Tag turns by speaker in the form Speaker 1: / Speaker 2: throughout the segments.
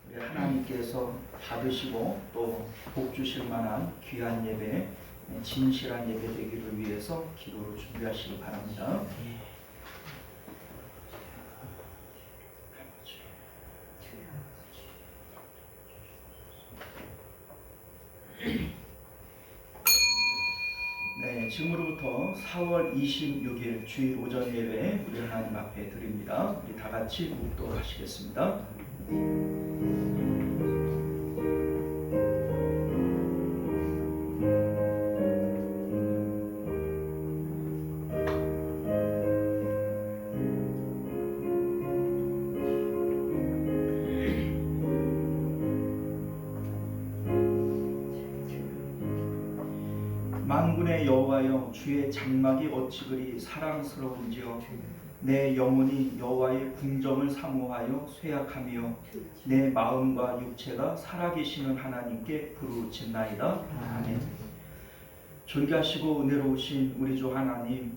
Speaker 1: 우리 하나님께서 받으시고 또 복 주실 만한 귀한 예배, 진실한 예배 되기를 위해서 기도를 준비하시기 바랍니다. 네, 지금으로부터 4월 26일 주일 오전 예배 우리 하나님 앞에 드립니다. 우리 다 같이 묵도하시겠습니다. 만군의 여호와여, 주의 장막이 어찌 그리 사랑스러운지요. 내 영혼이 여호와의 궁정을 사모하여 쇠약하며 내 마음과 육체가 살아계시는 하나님께 부르짖나이다. 아멘. 존귀하시고 은혜로우신 우리 주 하나님,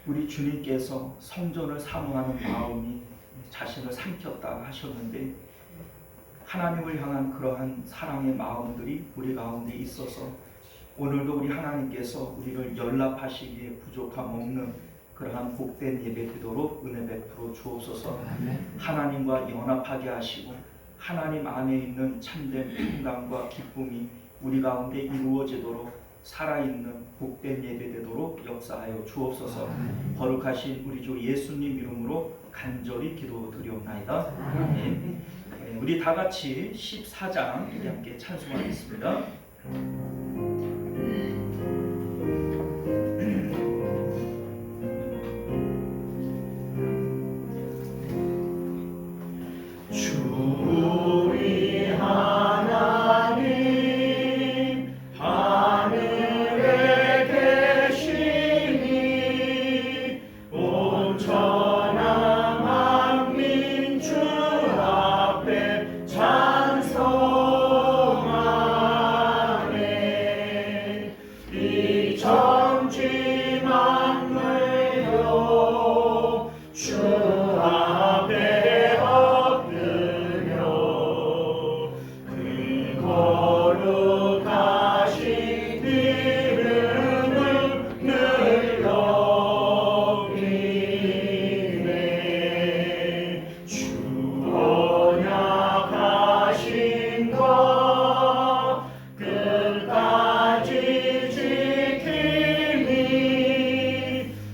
Speaker 1: 우리 주님께서 성전을 사모하는 마음이 자신을 삼켰다 하셨는데, 하나님을 향한 그러한 사랑의 마음들이 우리 가운데 있어서 오늘도 우리 하나님께서 우리를 연락하시기에 부족함 없는 그러한 복된 예배 되도록 은혜 베풀어 주옵소서. 하나님과 연합하게 하시고 하나님 안에 있는 참된 평강과 기쁨이 우리 가운데 이루어지도록 살아있는 복된 예배 되도록 역사하여 주옵소서. 거룩하신 우리 주 예수님 이름으로 간절히 기도드리옵나이다. 아멘. 우리 다 같이 14장 우리 함께 찬송하겠습니다.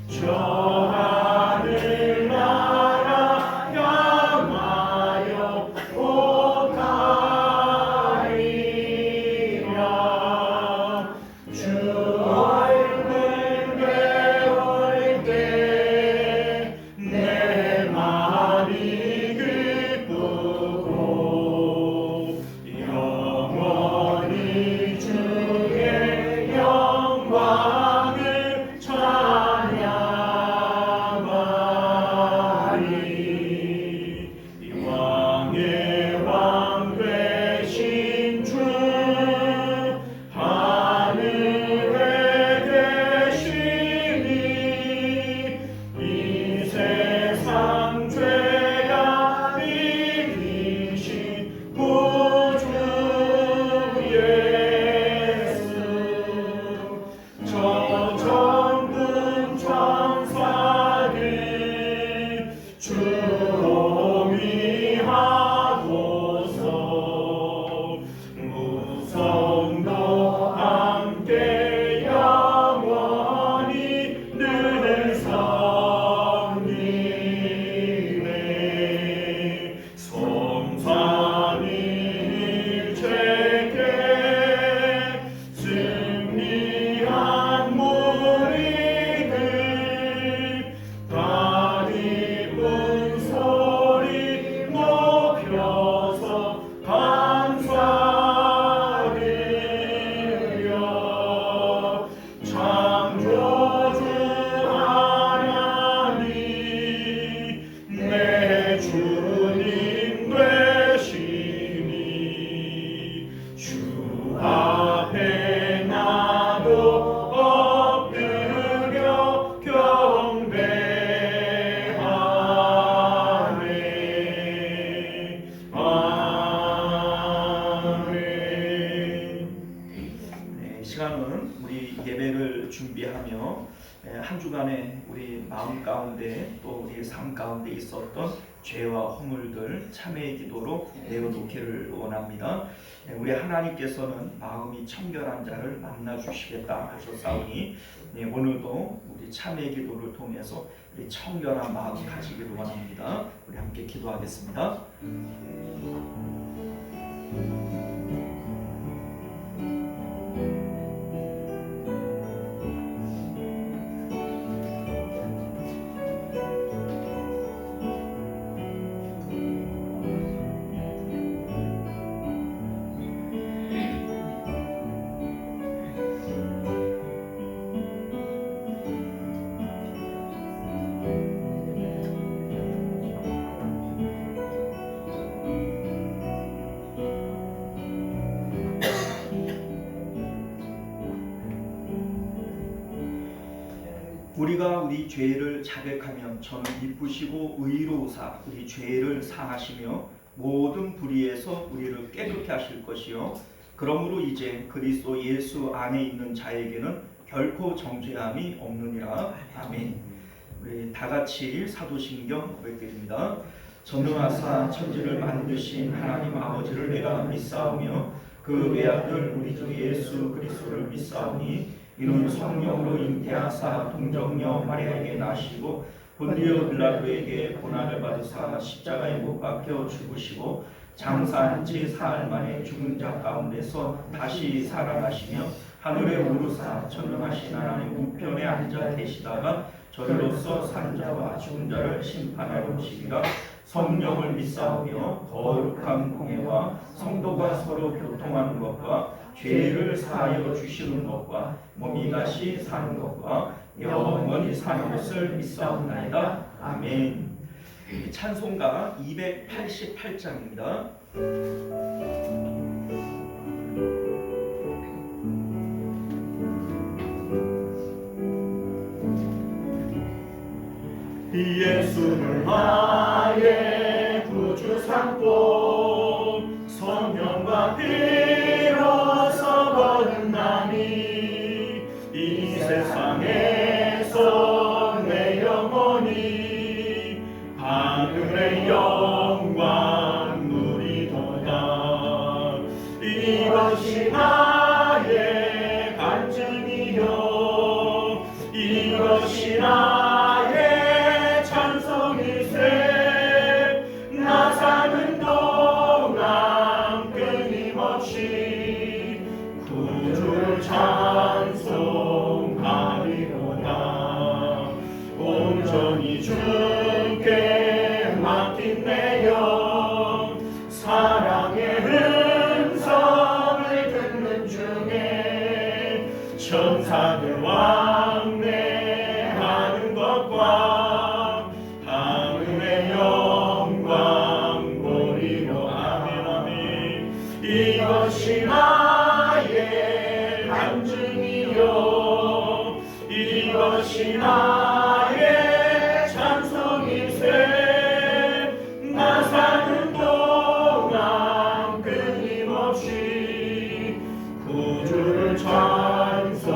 Speaker 2: 저 하늘나라
Speaker 1: 한 주간에 우리 마음 가운데 또 우리 삶 가운데 있었던 죄와 허물들 참회의 기도로 내어놓기를 원합니다. 우리 하나님께서는 마음이 청결한 자를 만나 주시겠다 하셨사오니 오늘도 우리 참회의 기도를 통해서 우리 청결한 마음 가지기를 원합니다. 우리 함께 기도하겠습니다. 우리가 우리 죄를 자백하면 저는 기쁘시고 의로우사 우리 죄를 사하시며 모든 불의에서 우리를 깨끗게 하실 것이요 그러므로 이제 그리스도 예수 안에 있는 자에게는 결코 정죄함이 없느니라. 아멘. 우리 다같이 사도신경 고백드립니다. 전능하사 천지를 만드신 하나님 아버지를 내가 믿사오며 그 외아들 우리 주 예수 그리스도를 믿사오니 이는 성령으로 잉태하사 동정녀 마리아에게 나시고 본디오 빌라도에게 고난을 받으사 십자가에 못 박혀 죽으시고 장사한 지 사흘 만에 죽은 자 가운데서 다시 살아나시며 하늘에 오르사 전능하신 하나님 우편에 앉아 계시다가 저희로서 산 자와 죽은 자를 심판하러 오시리라. 성령을 믿사오며 거룩한 공예와 성도가 서로 교통하는 것과 죄를 사하여 주시는 것과 몸이 다시 사는 것과 영원히 사는 것을 믿사옵나이다. 아멘. 찬송가 288장입니다. 예수를 나의 구주 삼고 성령과 피로서 거듭나니 이 세상에서 내 영혼이 하늘의 영광 누리도다. 이것이 나의 간증이요 이것이 나의 찬송일세. 나 사는 동안 끊임없이 구주를 찬송하리로다. 온전히 주께 맡긴 내 영 사랑의 음성을 듣는 중에 천사들 왕래하는 것과 하늘의 영광 보리로. 아멘 아멘. 이것이 나의 간증이요 이것이 나의 찬송일세. 나 사는 동안 끊임없이 구주를 찬송하리로다.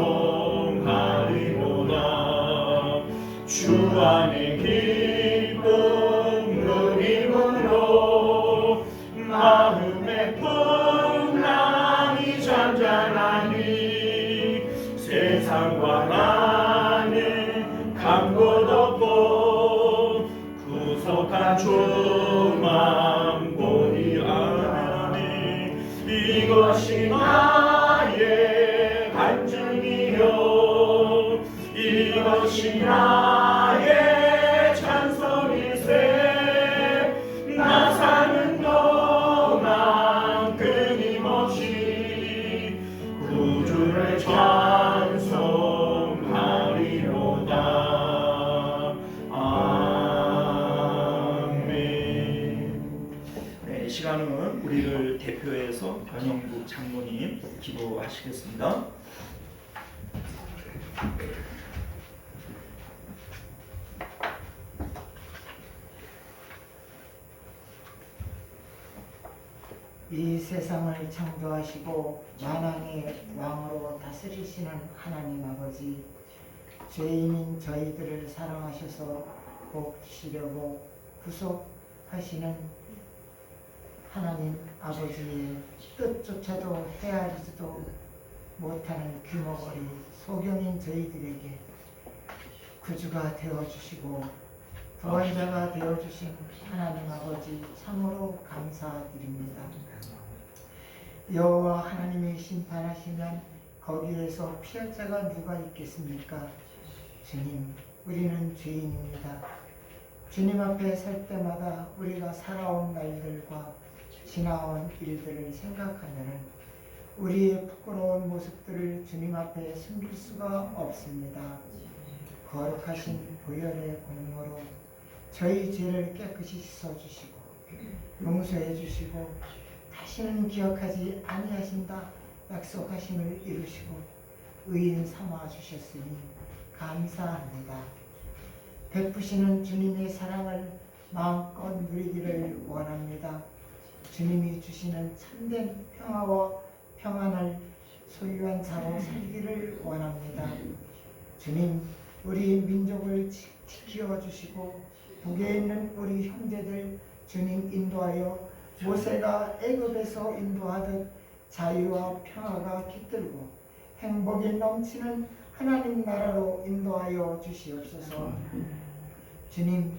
Speaker 1: 주 안에 기쁨 누림으로 마음의 풍랑이 잔잔하니 세상과 나는 간 곳 없고 구속한 주만 보니. 아멘. 이것이 나의 간증이요 이것이 나의 찬송일세. 나 사는 동안 끊임없이 구주를 찬송하리로다. 아멘. 네, 이 시간은 우리를 대표해서 변영국 장로님 기도하시겠습니다.
Speaker 2: 이 세상을 창조하시고 만왕의 왕으로 다스리시는 하나님 아버지, 죄인인 저희들을 사랑하셔서 복 주시려고 구속하시는 하나님 아버지의 뜻조차도 헤아리지도 못하는 규모거리 소경인 저희들에게 구주가 되어주시고 구원자가 되어주신 하나님 아버지 참으로 감사드립니다. 여호와 하나님이 심판하시면 거기에서 피할 자가 누가 있겠습니까? 주님, 우리는 죄인입니다. 주님 앞에 설 때마다 우리가 살아온 날들과 지나온 일들을 생각하면 우리의 부끄러운 모습들을 주님 앞에 숨길 수가 없습니다. 거룩하신 보혈의 공로로 저희 죄를 깨끗이 씻어주시고 용서해 주시고 다시는 기억하지 아니하신다 약속하심을 이루시고 의인 삼아 주셨으니 감사합니다. 베푸시는 주님의 사랑을 마음껏 누리기를 원합니다. 주님이 주시는 참된 평화와 평안을 소유한 자로 살기를 원합니다. 주님, 우리 민족을 지켜주시고 북에 있는 우리 형제들 주님 인도하여 모세가 애굽에서 인도하듯 자유와 평화가 깃들고 행복이 넘치는 하나님 나라로 인도하여 주시옵소서. 주님,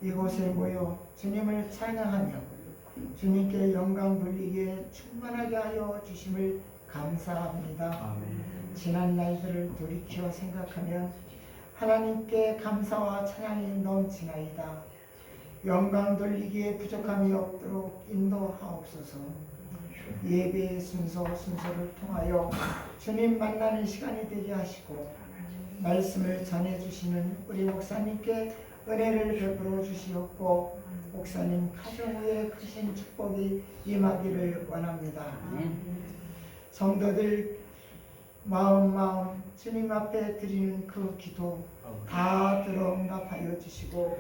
Speaker 2: 이곳에 모여 주님을 찬양하며 주님께 영광 돌리기에 충만하게 하여 주심을 감사합니다. 지난 날들을 돌이켜 생각하면 하나님께 감사와 찬양이 넘치나이다. 영광 돌리기에 부족함이 없도록 인도하옵소서. 예배의 순서를 통하여 주님 만나는 시간이 되게 하시고 말씀을 전해주시는 우리 목사님께 은혜를 베풀어 주시옵고 목사님 가정 위에 크신 축복이 임하기를 원합니다. 성도들 마음 주님 앞에 드리는 그 기도 다 들어 응답하여 주시고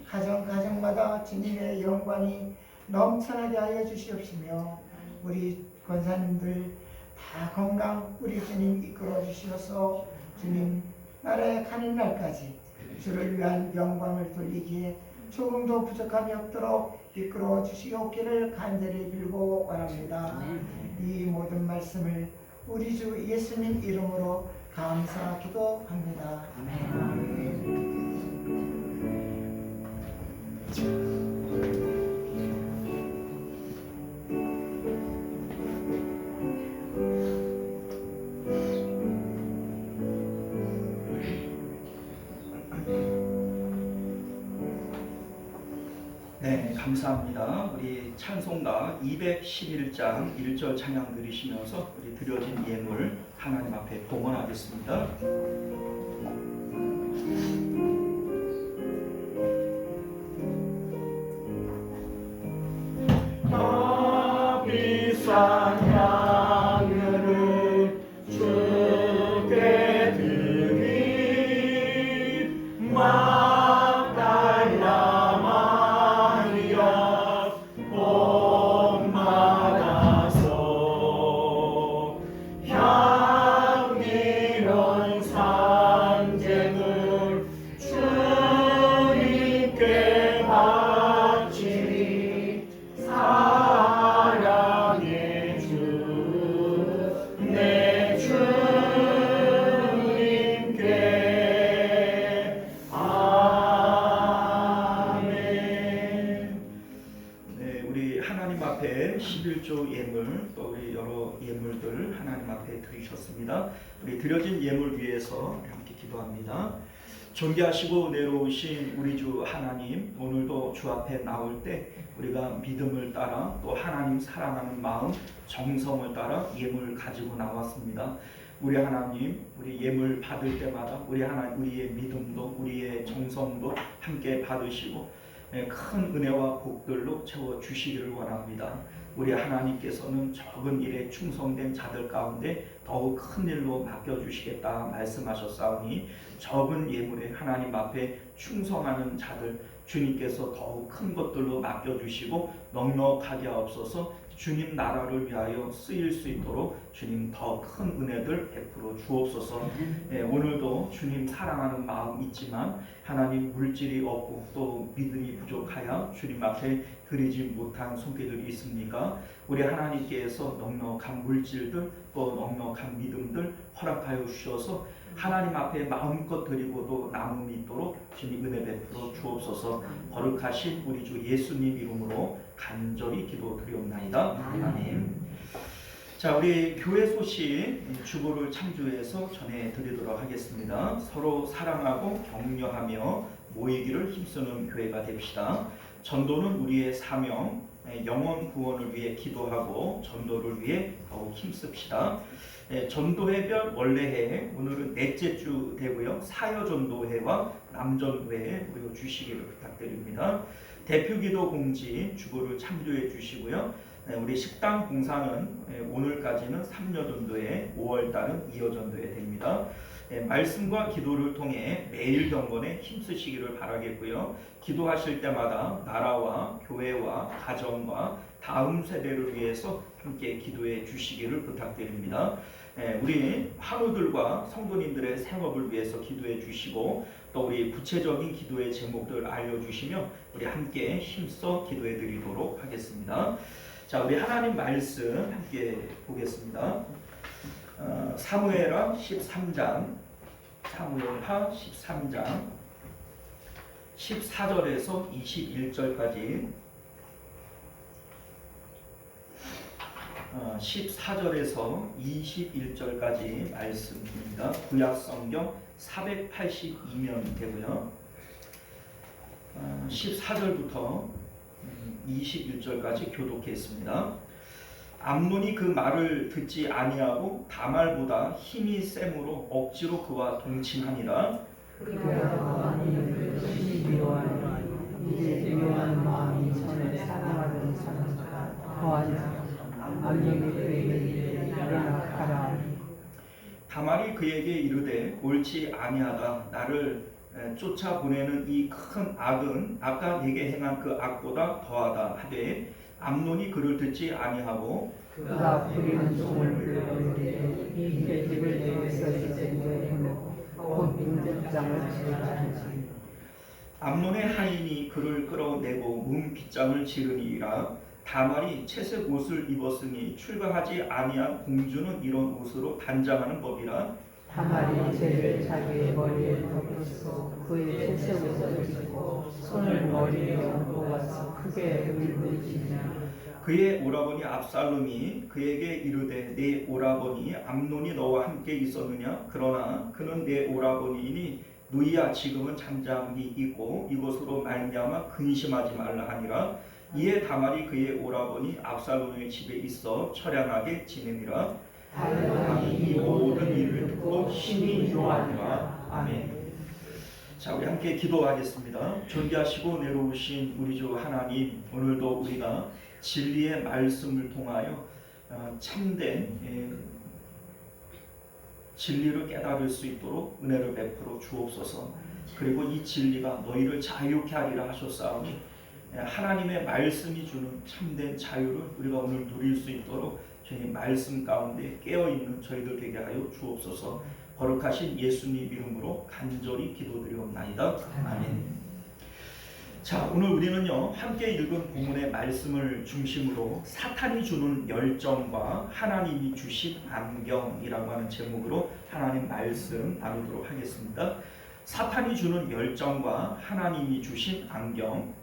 Speaker 2: 가정마다 주님의 영광이 넘쳐나게 하여 주시옵시며 우리 권사님들 다 건강 우리 주님 이끌어 주시어서 주님 나라에 가는 날까지 주를 위한 영광을 돌리기에 조금도 부족함이 없도록 이끌어 주시옵기를 간절히 빌고 원합니다. 이 모든 말씀을 우리 주 예수님 이름으로 감사 기도합니다.
Speaker 1: 네, 감사합니다. 우리 찬송가 211장 1절 찬양 들으시면서 우리 드려진 예물 하나님 앞에 봉헌하겠습니다.
Speaker 3: 비싼 향유를 주께 드리 막달라 마리아 복 받아서 향기로운 산재물 주님께 바치리 사랑의 주 내 주님께 아멘.
Speaker 1: 네, 우리 하나님 앞에 11조 예물 또 우리 여러 예물들 하나님 앞에 드리셨습니다. 우리 드려진 예물 위해서 함께 기도합니다. 존귀하시고 내려오신 우리 주 하나님, 오늘도 주 앞에 나올 때 우리가 믿음을 따라 또 하나님 사랑하는 마음, 정성을 따라 예물을 가지고 나왔습니다. 우리 하나님, 우리 예물 받을 때마다 우리 하나님, 우리의 믿음도 우리의 정성도 함께 받으시고 큰 은혜와 복들로 채워 주시기를 원합니다. 우리 하나님께서는 적은 일에 충성된 자들 가운데 더욱 큰 일로 맡겨주시겠다 말씀하셨사오니 적은 예물에 하나님 앞에 충성하는 자들 주님께서 더욱 큰 것들로 맡겨주시고 넉넉하게 하옵소서. 주님 나라를 위하여 쓰일 수 있도록 주님 더 큰 은혜들 베풀어 주옵소서. 오늘도 주님 사랑하는 마음 있지만 하나님 물질이 없고 또 믿음이 부족하여 주님 앞에 드리지 못한 손길들이 있습니까? 우리 하나님께서 넉넉한 물질들 또 넉넉한 믿음들 허락하여 주셔서 하나님 앞에 마음껏 드리고도 남음이 있도록 주님 은혜 베풀어 주옵소서. 거룩하신 우리 주 예수님 이름으로 간절히 기도드리옵나이다. 아멘. 자, 우리 교회 소식 주보를 참조해서 전해드리도록 하겠습니다. 서로 사랑하고 격려하며 모이기를 힘쓰는 교회가 됩시다. 전도는 우리의 사명, 영혼 구원을 위해 기도하고 전도를 위해 더욱 힘씁시다. 전도회 별 원래해 오늘은 넷째 주 되고요. 사여전도회와 남전도회 우리 주시기를 부탁드립니다. 대표기도 공지 주보를 참조해 주시고요. 우리 식당 봉사는 오늘까지는 3여전도회, 5월달은 2여전도회 됩니다. 말씀과 기도를 통해 매일 경건에 힘쓰시기를 바라겠고요. 기도하실 때마다 나라와 교회와 가정과 다음 세대를 위해서 함께 기도해 주시기를 부탁드립니다. 우리 환우들과 성도님들의 생업을 위해서 기도해 주시고 또 우리 구체적인 기도의 제목들 알려주시며 우리 함께 힘써 기도해 드리도록 하겠습니다. 자, 우리 하나님 말씀 함께 보겠습니다. 사무엘하 13장 14절에서 21절까지 14절에서 21절까지 말씀입니다. 구약 성경 482면 되고요. 14절부터 21절까지 교독했습니다. 암논이 그 말을 듣지 아니하고 다말보다 힘이 셈으로 억지로 그와 동침하니라.
Speaker 4: 이제 묘한 마음이 전에 사랑하던 사람보다 더하냐. 암논이 그에게 이르되 일어나 가라.
Speaker 1: 다말이 그에게 이르되 옳지 아니하다. 나를 쫓아보내는 이 큰 악은 아까 네게 행한 그 악보다 더하다 하되 암논이 그를 듣지 아니하고
Speaker 4: 그가 부리는 종을 불러 이르되 이 집을 내게서 이제 내놓고 곧 문전장을 지르라 하지.
Speaker 1: 암논의 하인이 그를 끌어내고 문빗장을 지르니라. 다말이 채색 옷을 입었으니 출가하지 아니한 공주는 이런 옷으로 단장하는 법이라.
Speaker 4: 다말이 죄를 자기의 머리에 덮었고 그의 채색 옷을 입고 손을 머리에 얹고 와서 크게 울부짖으며
Speaker 1: 그의 오라버니 압살롬이 그에게 이르되 내 오라버니 암논이 너와 함께 있었느냐? 그러나 그는 내 오라버니이니 누이야 지금은 잠잠히 있고 이곳으로 말미암아 근심하지 말라 하니라. 이에 다말이 그의 오라버니 압살롬의 집에 있어 처량하게 지내니라. 다말이 이 모든 일을 듣고 심히 노하니라. 아멘. 자, 우리 함께 기도하겠습니다. 존귀하시고 내려오신 우리 주 하나님, 오늘도 우리가 진리의 말씀을 통하여 참된 진리를 깨달을 수 있도록 은혜를 베풀어 주옵소서. 그리고 이 진리가 너희를 자유케 하리라 하셨사오니 하나님의 말씀이 주는 참된 자유를 우리가 오늘 누릴 수 있도록 주님 말씀 가운데 깨어있는 저희들 되게 하여 주옵소서. 거룩하신 예수님 이름으로 간절히 기도드리옵나이다. 아멘. 자, 오늘 우리는요 함께 읽은 본문의 말씀을 중심으로 사탄이 주는 열정과 하나님이 주신 안경이라고 하는 제목으로 하나님 말씀 나누도록 하겠습니다. 사탄이 주는 열정과 하나님이 주신 안경.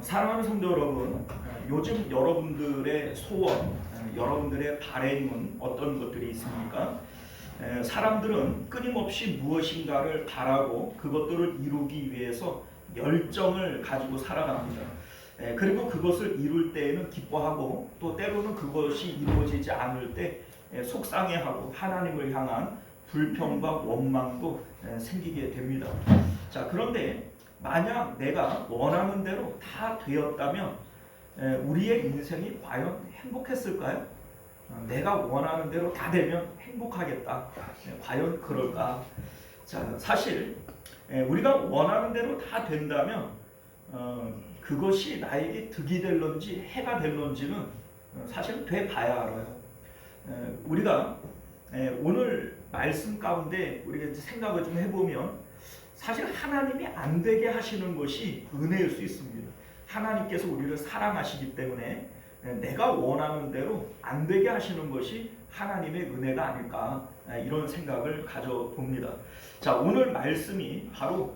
Speaker 1: 사랑하는 성도 여러분, 요즘 여러분들의 소원, 여러분들의 바램은 어떤 것들이 있습니까? 사람들은 끊임없이 무엇인가를 바라고 그것들을 이루기 위해서 열정을 가지고 살아갑니다. 그리고 그것을 이룰 때에는 기뻐하고 또 때로는 그것이 이루어지지 않을 때 속상해하고 하나님을 향한 불평과 원망도 생기게 됩니다. 자, 그런데 만약 내가 원하는 대로 다 되었다면 우리의 인생이 과연 행복했을까요? 내가 원하는 대로 다 되면 행복하겠다. 과연 그럴까? 자, 사실 우리가 원하는 대로 다 된다면 그것이 나에게 득이 될런지 해가 될런지는 사실은 돼 봐야 알아요. 우리가 오늘 말씀 가운데 우리가 생각을 좀 해보면 사실 하나님이 안 되게 하시는 것이 은혜일 수 있습니다. 하나님께서 우리를 사랑하시기 때문에 내가 원하는 대로 안 되게 하시는 것이 하나님의 은혜가 아닐까, 이런 생각을 가져봅니다. 자, 오늘 말씀이 바로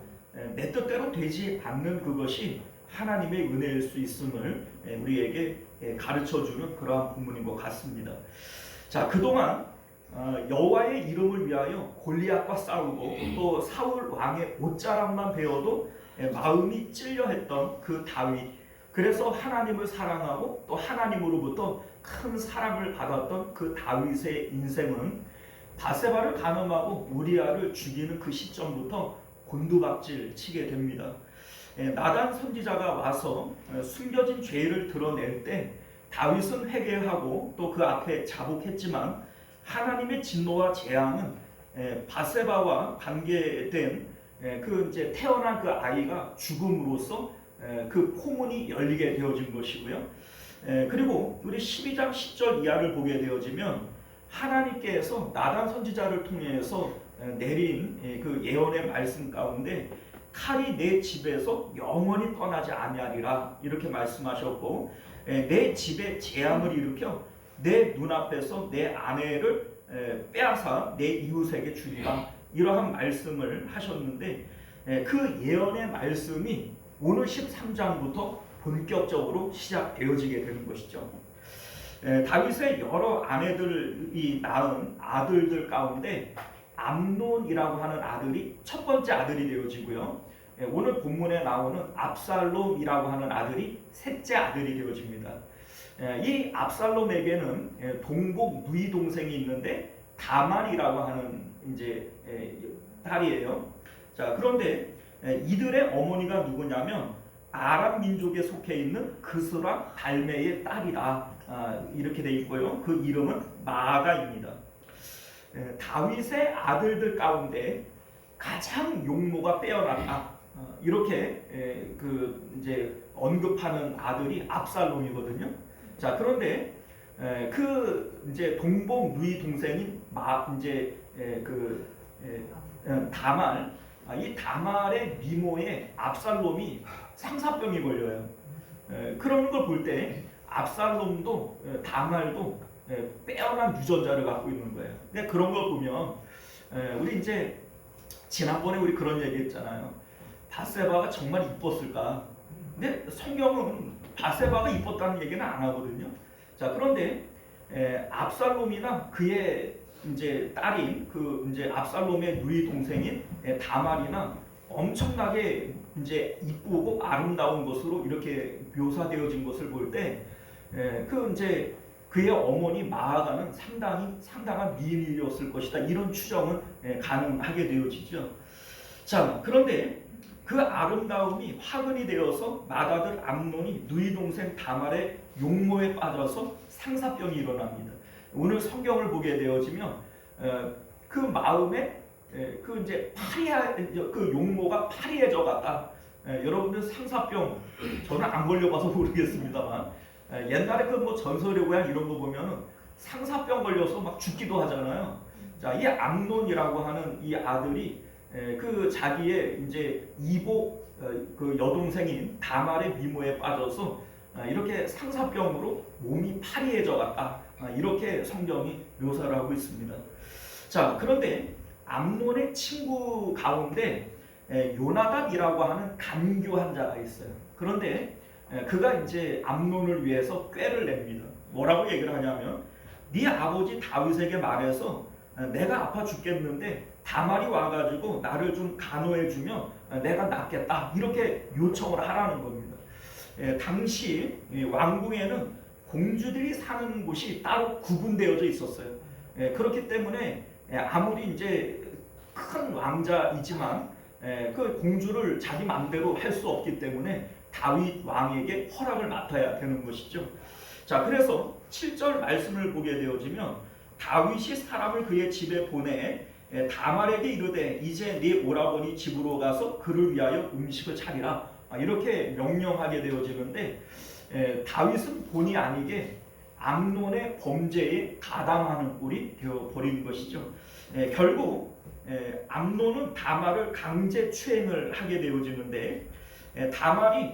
Speaker 1: 내 뜻대로 되지 않는 그것이 하나님의 은혜일 수 있음을 우리에게 가르쳐주는 그러한 본문인 것 같습니다. 자, 그동안 여호와의 이름을 위하여 골리앗과 싸우고 또 사울 왕의 옷자락만 베어도 마음이 찔려했던 그 다윗, 그래서 하나님을 사랑하고 또 하나님으로부터 큰 사랑을 받았던 그 다윗의 인생은 바세바를 간음하고 우리아를 죽이는 그 시점부터 곤두박질 치게 됩니다. 나단 선지자가 와서 숨겨진 죄를 드러낼 때 다윗은 회개하고 또 그 앞에 자복했지만 하나님의 진노와 재앙은 바세바와 관계된 그 이제 태어난 그 아이가 죽음으로써 그 포문이 열리게 되어진 것이고요. 그리고 우리 12장 10절 이하를 보게 되어지면 하나님께서 나단 선지자를 통해서 내린 그 예언의 말씀 가운데 칼이 내 집에서 영원히 떠나지 아니하리라 이렇게 말씀하셨고, 내 집에 재앙을 일으켜 내 눈앞에서 내 아내를 빼앗아 내 이웃에게 주리라 이러한 말씀을 하셨는데, 그 예언의 말씀이 오늘 13장부터 본격적으로 시작되어지게 되는 것이죠. 다윗의 여러 아내들이 낳은 아들들 가운데 암논이라고 하는 아들이 첫 번째 아들이 되어지고요. 오늘 본문에 나오는 압살롬이라고 하는 아들이 셋째 아들이 되어집니다. 이 압살롬에게는 동복 누이 동생이 있는데 다말이라고 하는 이제 딸이에요. 자, 그런데 이들의 어머니가 누구냐면 아람 민족에 속해 있는 그스라 달메의 딸이다, 이렇게 돼 있고요. 그 이름은 마아가입니다. 다윗의 아들들 가운데 가장 용모가 빼어났다, 이렇게 그 이제 언급하는 아들이 압살롬이거든요. 자, 그런데 그 이제 동복 누이 동생인 다말, 이 다말의 미모에 압살롬이 상사병이 걸려요. 그런 걸 볼 때 압살롬도 다말도 빼어난 유전자를 갖고 있는 거예요. 근데 그런 걸 보면 우리 이제 지난번에 우리 그런 얘기했잖아요. 바세바가 정말 이뻤을까? 근데 성경은 바세바가 이뻤다는 얘기는 안 하거든요. 자, 그런데 압살롬이나 그의 이제 딸인 그 이제 압살롬의 누이 동생인 다말이나 엄청나게 이제 이쁘고 아름다운 것으로 이렇게 묘사되어진 것을 볼 때 그 이제 그의 어머니 마아가는 상당한 미인이었을 것이다, 이런 추정은 가능하게 되어지죠. 자, 그런데 그 아름다움이 화근이 되어서 맏아들 암논이 누이 동생 다말의 용모에 빠져서 상사병이 일어납니다. 오늘 성경을 보게 되어지면 그 마음에 그 이제 그 용모가 파리해져 갔다. 여러분들 상사병 저는 안 걸려봐서 모르겠습니다만 옛날에 그 뭐 전설의 고향 이런 거 보면은 상사병 걸려서 막 죽기도 하잖아요. 자, 이 암논이라고 하는 이 아들이 그 자기의 이제 이복 그 여동생인 다말의 미모에 빠져서 이렇게 상사병으로 몸이 파리해져 갔다, 이렇게 성경이 묘사를 하고 있습니다. 자, 그런데 암논의 친구 가운데 요나답이라고 하는 간교한 자가 있어요. 그런데 그가 이제 암논을 위해서 꾀를 냅니다. 뭐라고 얘기를 하냐면, 네 아버지 다윗에게 말해서 내가 아파 죽겠는데 다말이 와가지고 나를 좀 간호해주면 내가 낫겠다, 이렇게 요청을 하라는 겁니다. 당시 왕궁에는 공주들이 사는 곳이 따로 구분되어져 있었어요. 그렇기 때문에 아무리 이제 큰 왕자이지만 그 공주를 자기 마음대로 할 수 없기 때문에 다윗 왕에게 허락을 맡아야 되는 것이죠. 자, 그래서 7절 말씀을 보게 되어지면 다윗이 사람을 그의 집에 보내 다말에게 이르되 이제 네 오라버니 집으로 가서 그를 위하여 음식을 차리라, 이렇게 명령하게 되어지는데 다윗은 본의 아니게 암논의 범죄에 가담하는 꼴이 되어버린 것이죠. 결국 암논은 다말을 강제 추행을 하게 되어지는데 다말이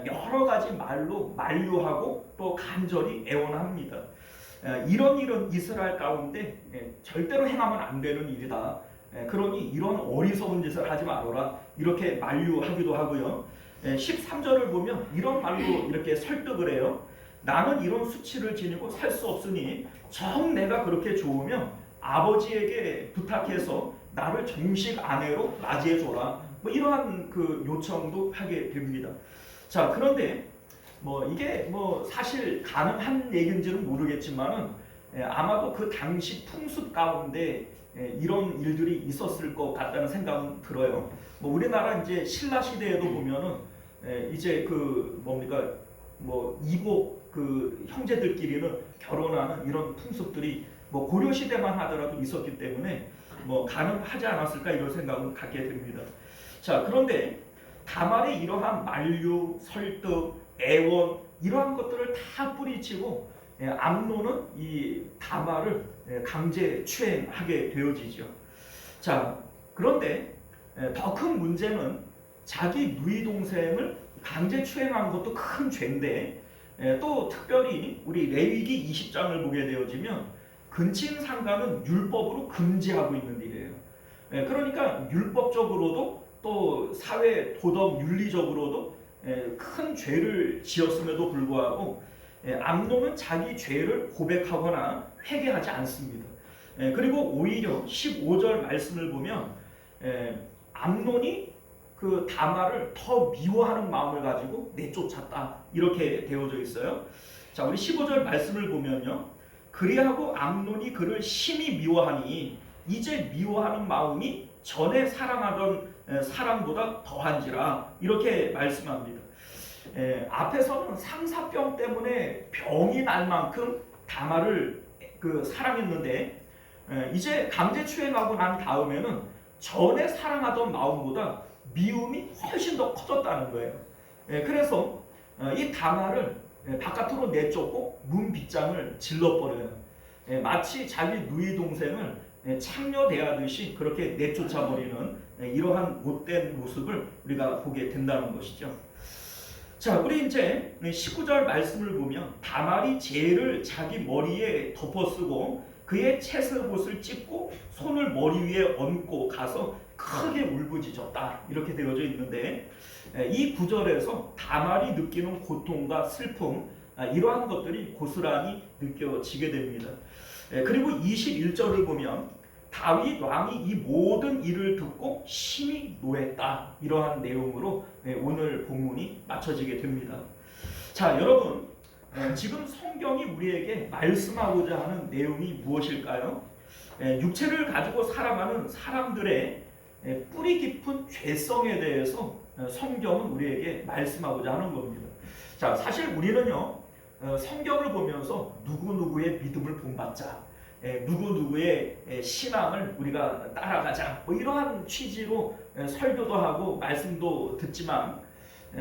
Speaker 1: 여러 가지 말로 만류하고 또 간절히 애원합니다. 이런 일은 이스라엘 가운데 절대로 행하면 안 되는 일이다. 그러니 이런 어리석은 짓을 하지 말아라. 이렇게 만류하기도 하고요. 13절을 보면 이런 말로 이렇게 설득을 해요. 나는 이런 수치를 지니고 살 수 없으니 정 내가 그렇게 좋으면 아버지에게 부탁해서 나를 정식 아내로 맞이해줘라. 뭐 이러한 그 요청도 하게 됩니다. 자, 그런데 뭐 이게 뭐 사실 가능한 얘기인지는 모르겠지만은 아마도 그 당시 풍습 가운데 이런 일들이 있었을 것 같다는 생각은 들어요. 뭐 우리나라 이제 신라 시대에도 보면은 이제 그 뭡니까 뭐 이복 그 형제들끼리는 결혼하는 이런 풍습들이 뭐 고려 시대만 하더라도 있었기 때문에 뭐 가능하지 않았을까 이런 생각은 갖게 됩니다. 자, 그런데 다말의 이러한 만류, 설득, 애원 이러한 것들을 다 뿌리치고 암논은 이 다말을 강제 추행하게 되어지죠. 자, 그런데 더 큰 문제는 자기 누이 동생을 강제 추행한 것도 큰 죄인데 또 특별히 우리 레위기 20장을 보게 되어지면 근친 상간은 율법으로 금지하고 있는 일이에요. 그러니까 율법적으로도 또 사회 도덕 윤리적으로도 큰 죄를 지었음에도 불구하고 암논은 자기 죄를 고백하거나 회개하지 않습니다. 그리고 오히려 15절 말씀을 보면 암논이 그 다말을 더 미워하는 마음을 가지고 내쫓았다 이렇게 되어져 있어요. 자, 우리 15절 말씀을 보면요. 그리하고 암논이 그를 심히 미워하니 이제 미워하는 마음이 전에 사랑하던 사람보다 더한지라 이렇게 말씀합니다. 앞에서는 상사병 때문에 병이 날 만큼 다말을 그 사랑했는데 이제 강제 추행하고 난 다음에는 전에 사랑하던 마음보다 미움이 훨씬 더 커졌다는 거예요. 그래서 이 다말을 바깥으로 내쫓고 문빗장을 질러버려요. 마치 자기 누이 동생을 창녀대하듯이 그렇게 내쫓아버리는 이러한 못된 모습을 우리가 보게 된다는 것이죠. 자, 우리 이제 19절 말씀을 보면 다말이 재를 자기 머리에 덮어쓰고 그의 채색옷을 찢고 손을 머리 위에 얹고 가서 크게 울부짖었다 이렇게 되어져 있는데 이 구절에서 다말이 느끼는 고통과 슬픔 이러한 것들이 고스란히 느껴지게 됩니다. 그리고 21절을 보면 다윗 왕이 이 모든 일을 듣고 심히 노했다 이러한 내용으로 오늘 본문이 맞춰지게 됩니다. 자, 여러분 지금 성경이 우리에게 말씀하고자 하는 내용이 무엇일까요? 육체를 가지고 살아가는 사람들의 뿌리 깊은 죄성에 대해서 성경은 우리에게 말씀하고자 하는 겁니다. 자, 사실 우리는요 성경을 보면서 누구누구의 믿음을 본받자, 누구누구의 신앙을 우리가 따라가자 뭐 이러한 취지로 설교도 하고 말씀도 듣지만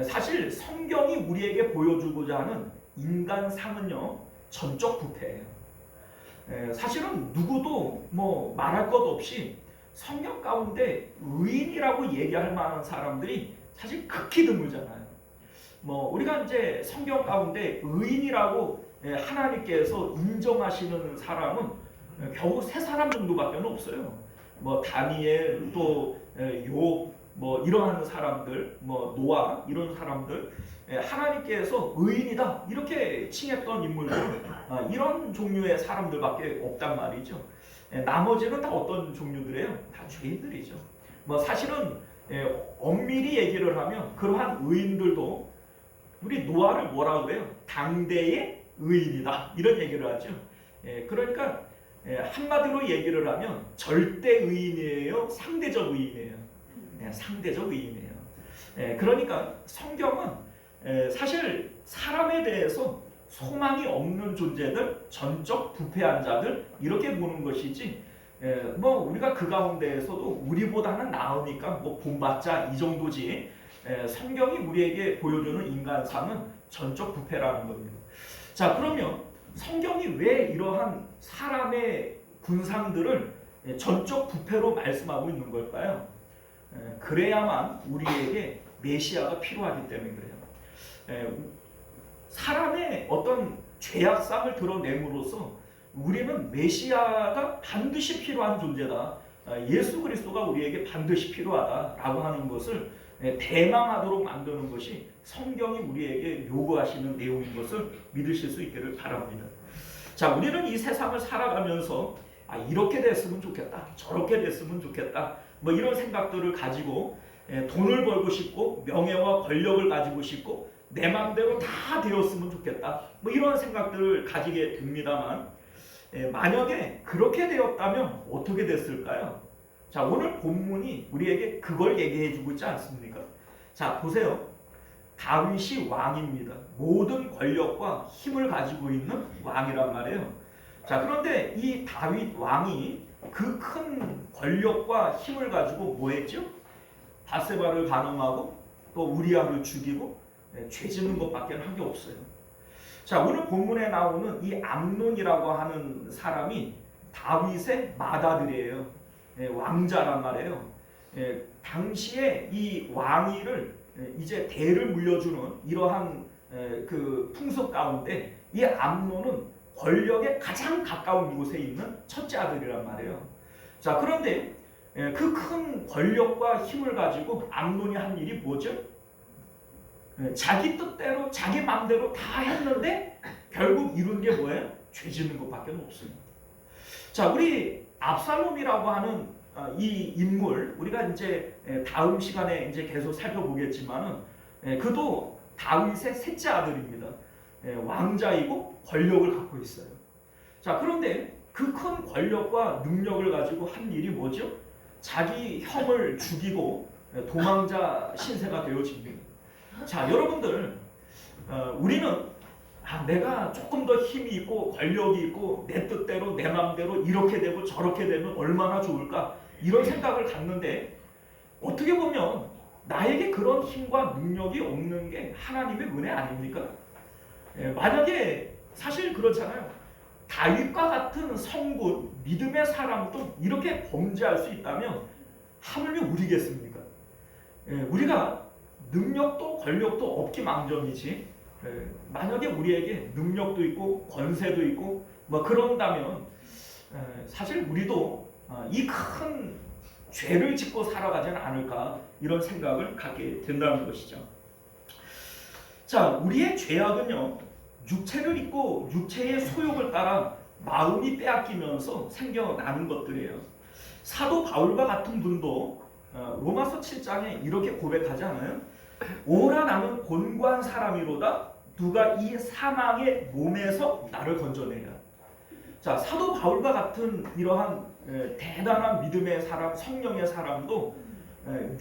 Speaker 1: 사실 성경이 우리에게 보여주고자 하는 인간상은요 전적 부패예요. 사실은 누구도 뭐 말할 것 없이 성경 가운데 의인이라고 얘기할 만한 사람들이 사실 극히 드물잖아요. 뭐 우리가 이제 성경 가운데 의인이라고 하나님께서 인정하시는 사람은 겨우 3사람 정도밖에 없어요. 뭐 다니엘 또 욥 뭐 이러한 사람들, 뭐 노아 이런 사람들 하나님께서 의인이다 이렇게 칭했던 인물들 이런 종류의 사람들밖에 없단 말이죠. 나머지는 다 어떤 종류들이에요? 다 죄인들이죠. 뭐 사실은 엄밀히 얘기를 하면 그러한 의인들도 우리 노아를 뭐라고 해요? 당대의 의인이다 이런 얘기를 하죠. 그러니까 한마디로 얘기를 하면 절대 의인이에요? 상대적 의인이에요? 상대적 의인이에요. 그러니까 성경은 사실 사람에 대해서 소망이 없는 존재들, 전적 부패한 자들 이렇게 보는 것이지 뭐 우리가 그 가운데에서도 우리보다는 나으니까 뭐 본받자 이 정도지 성경이 우리에게 보여주는 인간상은 전적 부패라는 겁니다. 자, 그러면 성경이 왜 이러한 사람의 군상들을 전적 부패로 말씀하고 있는 걸까요? 그래야만 우리에게 메시아가 필요하기 때문에 그래요. 사람의 어떤 죄악상을 드러냄으로써 우리는 메시아가 반드시 필요한 존재다. 예수 그리스도가 우리에게 반드시 필요하다라고 하는 것을 대망하도록 만드는 것이 성경이 우리에게 요구하시는 내용인 것을 믿으실 수 있기를 바랍니다. 자, 우리는 이 세상을 살아가면서 이렇게 됐으면 좋겠다, 저렇게 됐으면 좋겠다, 뭐 이런 생각들을 가지고 돈을 벌고 싶고 명예와 권력을 가지고 싶고 내 마음대로 다 되었으면 좋겠다, 뭐 이런 생각들을 가지게 됩니다만 만약에 그렇게 되었다면 어떻게 됐을까요? 자, 오늘 본문이 우리에게 그걸 얘기해주고 있지 않습니까? 자, 보세요. 다윗이 왕입니다. 모든 권력과 힘을 가지고 있는 왕이란 말이에요. 자, 그런데 이 다윗 왕이 그 큰 권력과 힘을 가지고 뭐 했죠? 바세바를 간음하고 또 우리아를 죽이고 죄 짓는 것밖에 한 게 없어요. 자, 오늘 본문에 나오는 이 암논이라고 하는 사람이 다윗의 맏아들이에요. 왕자란 말이에요. 당시에 이 왕위를 이제 대를 물려주는 이러한 그 풍습 가운데 이 암논은 권력에 가장 가까운 곳에 있는 첫째 아들이란 말이에요. 자, 그런데 그 큰 권력과 힘을 가지고 암논이 한 일이 뭐죠? 자기 뜻대로 자기 마음대로 다 했는데 결국 이룬 게 뭐예요? 죄 짓는 것밖에 없습니다. 자, 우리 압살롬이라고 하는 이 인물 우리가 이제 다음 시간에 이제 계속 살펴보겠지만은 그도 다윗의 셋째 아들입니다. 왕자이고 권력을 갖고 있어요. 자, 그런데 그 큰 권력과 능력을 가지고 한 일이 뭐죠? 자기 형을 죽이고 도망자 신세가 되어집니다. 자, 여러분들 우리는 내가 조금 더 힘이 있고 권력이 있고 내 뜻대로 내 마음대로 이렇게 되고 저렇게 되면 얼마나 좋을까 이런 생각을 갖는데 어떻게 보면 나에게 그런 힘과 능력이 없는 게 하나님의 은혜 아닙니까? 만약에 사실 그렇잖아요. 다윗과 같은 성군 믿음의 사람도 이렇게 범죄할 수 있다면 하물며 우리겠습니까? 우리가 능력도 권력도 없기망정이지 만약에 우리에게 능력도 있고 권세도 있고 뭐 그런다면 사실 우리도 이 큰 죄를 짓고 살아가지는 않을까 이런 생각을 갖게 된다는 것이죠. 자, 우리의 죄악은요 육체를 입고 육체의 소욕을 따라 마음이 빼앗기면서 생겨나는 것들이에요. 사도 바울과 같은 분도 로마서 7장에 이렇게 고백하지 않아요? 오라 나는 곤고한 사람이로다 누가 이 사망의 몸에서 나를 건져내랴. 자, 사도 바울과 같은 이러한 대단한 믿음의 사람, 성령의 사람도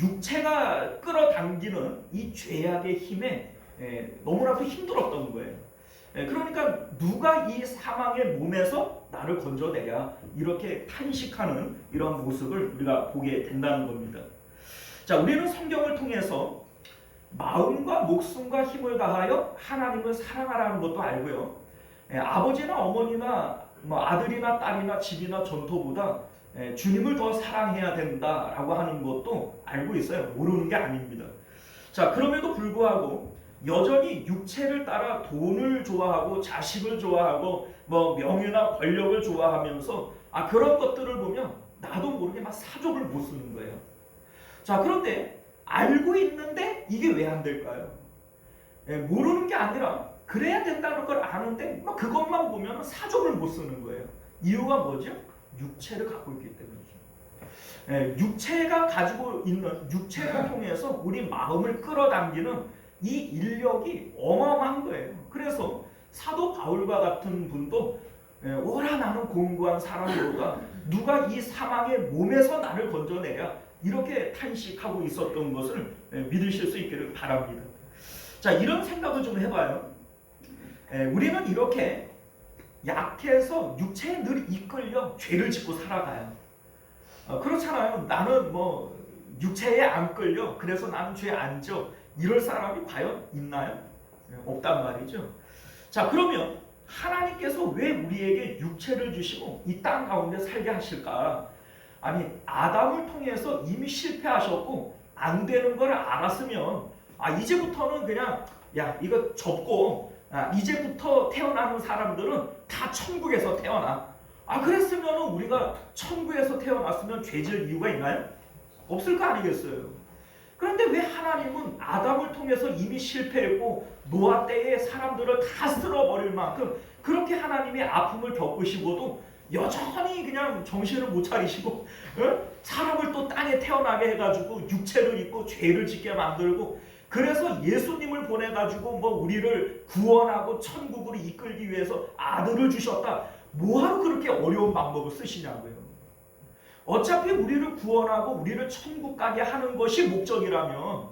Speaker 1: 육체가 끌어당기는 이 죄악의 힘에 너무나도 힘들었던 거예요. 그러니까 누가 이 사망의 몸에서 나를 건져내랴 이렇게 탄식하는 이런 모습을 우리가 보게 된다는 겁니다. 자, 우리는 성경을 통해서 마음과 목숨과 힘을 다하여 하나님을 사랑하라는 것도 알고요. 아버지나 어머니나 뭐 아들이나 딸이나 집이나 전토보다 주님을 더 사랑해야 된다라고 하는 것도 알고 있어요. 모르는 게 아닙니다. 자, 그럼에도 불구하고 여전히 육체를 따라 돈을 좋아하고 자식을 좋아하고 뭐 명예나 권력을 좋아하면서 그런 것들을 보면 나도 모르게 막 사족을 못 쓰는 거예요. 자, 그런데 알고 있는데 이게 왜 안 될까요? 모르는 게 아니라 그래야 된다는 걸 아는데 막 그것만 보면 사족을 못 쓰는 거예요. 이유가 뭐죠? 육체를 갖고 있기 때문이죠. 육체가 가지고 있는 육체를 통해서 우리 마음을 끌어당기는 이 인력이 어마어마한 거예요. 그래서 사도 바울과 같은 분도 오라 나는 공고한 사람이로다 누가 이 사망의 몸에서 나를 건져내랴 이렇게 탄식하고 있었던 것을 믿으실 수 있기를 바랍니다. 자, 이런 생각을 좀 해봐요. 우리는 이렇게 약해서 육체에 늘 이끌려 죄를 짓고 살아가요. 그렇잖아요. 나는 뭐 육체에 안 끌려 그래서 나는 죄 안 져 이럴 사람이 과연 있나요? 없단 말이죠. 자, 그러면 하나님께서 왜 우리에게 육체를 주시고 이 땅 가운데 살게 하실까? 아니, 아담을 통해서 이미 실패하셨고 안 되는 걸 알았으면 이제부터는 그냥 이거 접고 이제부터 태어나는 사람들은 다 천국에서 태어나. 그랬으면 우리가 천국에서 태어났으면 죄질 이유가 있나요? 없을 거 아니겠어요? 그런데 왜 하나님은 아담을 통해서 이미 실패했고 노아 때에 사람들을 다 쓸어버릴 만큼 그렇게 하나님의 아픔을 겪으시고도 여전히 그냥 정신을 못 차리시고 사람을 또 땅에 태어나게 해가지고 육체를 입고 죄를 짓게 만들고 그래서 예수님을 보내가지고 우리를 구원하고 천국으로 이끌기 위해서 아들을 주셨다. 뭐하러 그렇게 어려운 방법을 쓰시냐고요. 어차피 우리를 구원하고 우리를 천국 가게 하는 것이 목적이라면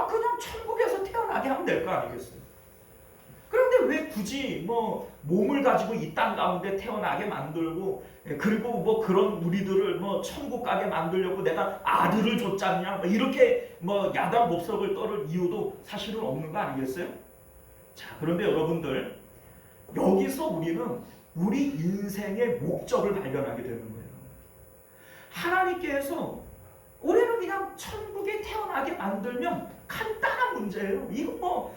Speaker 1: 그냥 천국에서 태어나게 하면 될 거 아니겠어요? 그런데 왜 굳이 몸을 가지고 이 땅 가운데 태어나게 만들고 그리고 그런 우리들을 천국 가게 만들려고 내가 아들을 줬잖냐 이렇게 야단 법석을 떨을 이유도 사실은 없는 거 아니겠어요? 자, 그런데 여러분들 여기서 우리는 우리 인생의 목적을 발견하게 되는 거예요. 하나님께서 우리는 그냥 천국에 태어나게 만들면 간단한 문제예요. 이거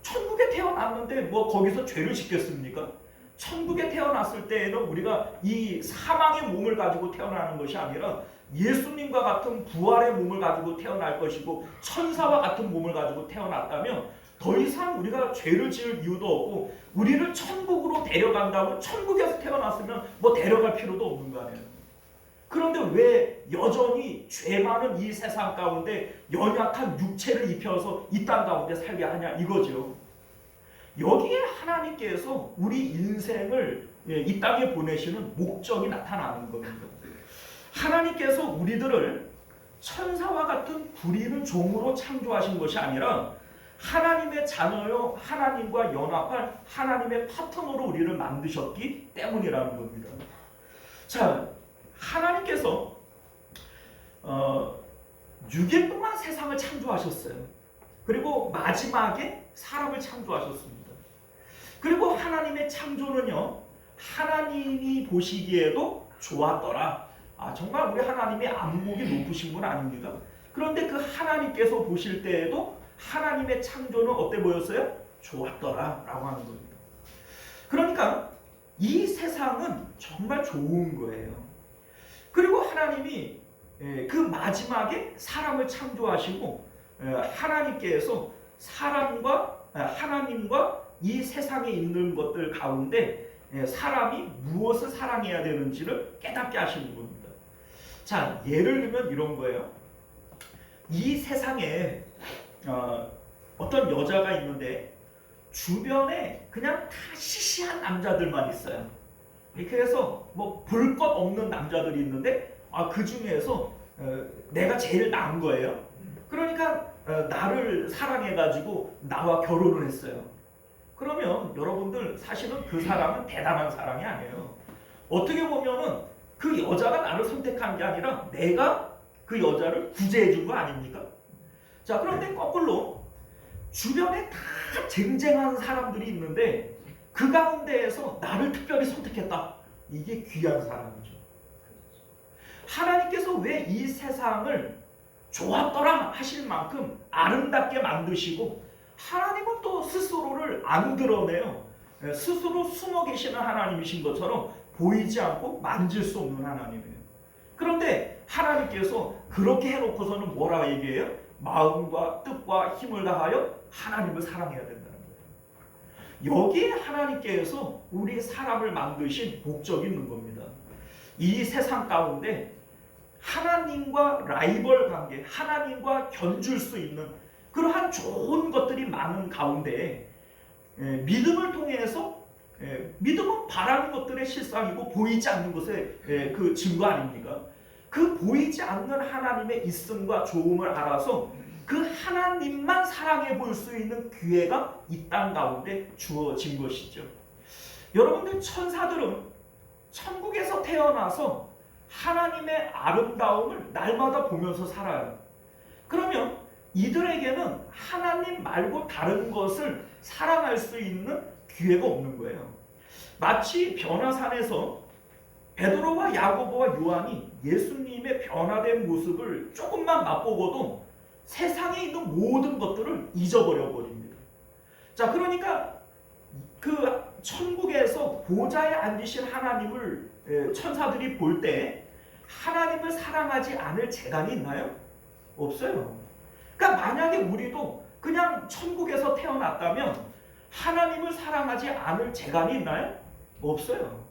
Speaker 1: 천국에 태어났는데 거기서 죄를 짓겠습니까? 천국에 태어났을 때에는 우리가 이 사망의 몸을 가지고 태어나는 것이 아니라 예수님과 같은 부활의 몸을 가지고 태어날 것이고 천사와 같은 몸을 가지고 태어났다면 더 이상 우리가 죄를 지을 이유도 없고 우리를 천국으로 데려간다고 천국에서 태어났으면 데려갈 필요도 없는 거 아니에요. 그런데 왜 여전히 죄 많은 이 세상 가운데 연약한 육체를 입혀서 이 땅 가운데 살게 하냐 이거죠. 여기에 하나님께서 우리 인생을 이 땅에 보내시는 목적이 나타나는 겁니다. 하나님께서 우리들을 천사와 같은 부리는 종으로 창조하신 것이 아니라 하나님의 자녀요 하나님과 연합한 하나님의 파트너로 우리를 만드셨기 때문이라는 겁니다. 자, 하나님께서 6일 동안 세상을 창조하셨어요. 그리고 마지막에 사람을 창조하셨습니다. 그리고 하나님의 창조는요 하나님이 보시기에도 좋았더라. 정말 우리 하나님이 안목이 높으신 분 아닙니까? 그런데 그 하나님께서 보실 때에도 하나님의 창조는 어때 보였어요? 좋았더라 라고 하는 겁니다. 그러니까 이 세상은 정말 좋은 거예요. 그리고 하나님이 그 마지막에 사람을 창조하시고 하나님께서 하나님과 이 세상에 있는 것들 가운데 사람이 무엇을 사랑해야 되는지를 깨닫게 하시는 겁니다. 자, 예를 들면 이런 거예요. 이 세상에 어떤 여자가 있는데 주변에 그냥 다 시시한 남자들만 있어요. 그래서 볼 것 없는 남자들이 있는데 그 중에서 내가 제일 나은 거예요. 그러니까 나를 사랑해가지고 나와 결혼을 했어요. 그러면 여러분들 사실은 그 사람은 대단한 사랑이 아니에요. 어떻게 보면은 그 여자가 나를 선택한 게 아니라 내가 그 여자를 구제해 준 거 아닙니까? 자, 그런데 거꾸로 주변에 다 쟁쟁한 사람들이 있는데 그 가운데에서 나를 특별히 선택했다. 이게 귀한 사람이죠. 하나님께서 왜 이 세상을 좋았더라 하실 만큼 아름답게 만드시고 하나님은 또 스스로를 안 드러내요. 스스로 숨어 계시는 하나님이신 것처럼 보이지 않고 만질 수 없는 하나님이에요. 그런데 하나님께서 그렇게 해놓고서는 뭐라 얘기해요? 마음과 뜻과 힘을 다하여 하나님을 사랑해야 된다는 거예요. 여기에 하나님께서 우리 사람을 만드신 목적이 있는 겁니다. 이 세상 가운데 하나님과 라이벌 관계, 하나님과 견줄 수 있는 그러한 좋은 것들이 많은 가운데 믿음을 통해서 믿음은 바라는 것들의 실상이고 보이지 않는 것의 그 증거 아닙니까? 그 보이지 않는 하나님의 있음과 좋음을 알아서 그 하나님만 사랑해 볼 수 있는 기회가 이 땅 가운데 주어진 것이죠. 여러분들 천사들은 천국에서 태어나서 하나님의 아름다움을 날마다 보면서 살아요. 그러면 이들에게는 하나님 말고 다른 것을 사랑할 수 있는 기회가 없는 거예요. 마치 변화산에서 베드로와 야고보와 요한이 예수님의 변화된 모습을 조금만 맛보고도 세상에 있는 모든 것들을 잊어버려 버립니다. 자, 그러니까 그 천국에서 보좌에 앉으신 하나님을 천사들이 볼 때 하나님을 사랑하지 않을 재간이 있나요? 없어요. 그러니까 만약에 우리도 그냥 천국에서 태어났다면 하나님을 사랑하지 않을 재간이 있나요? 없어요.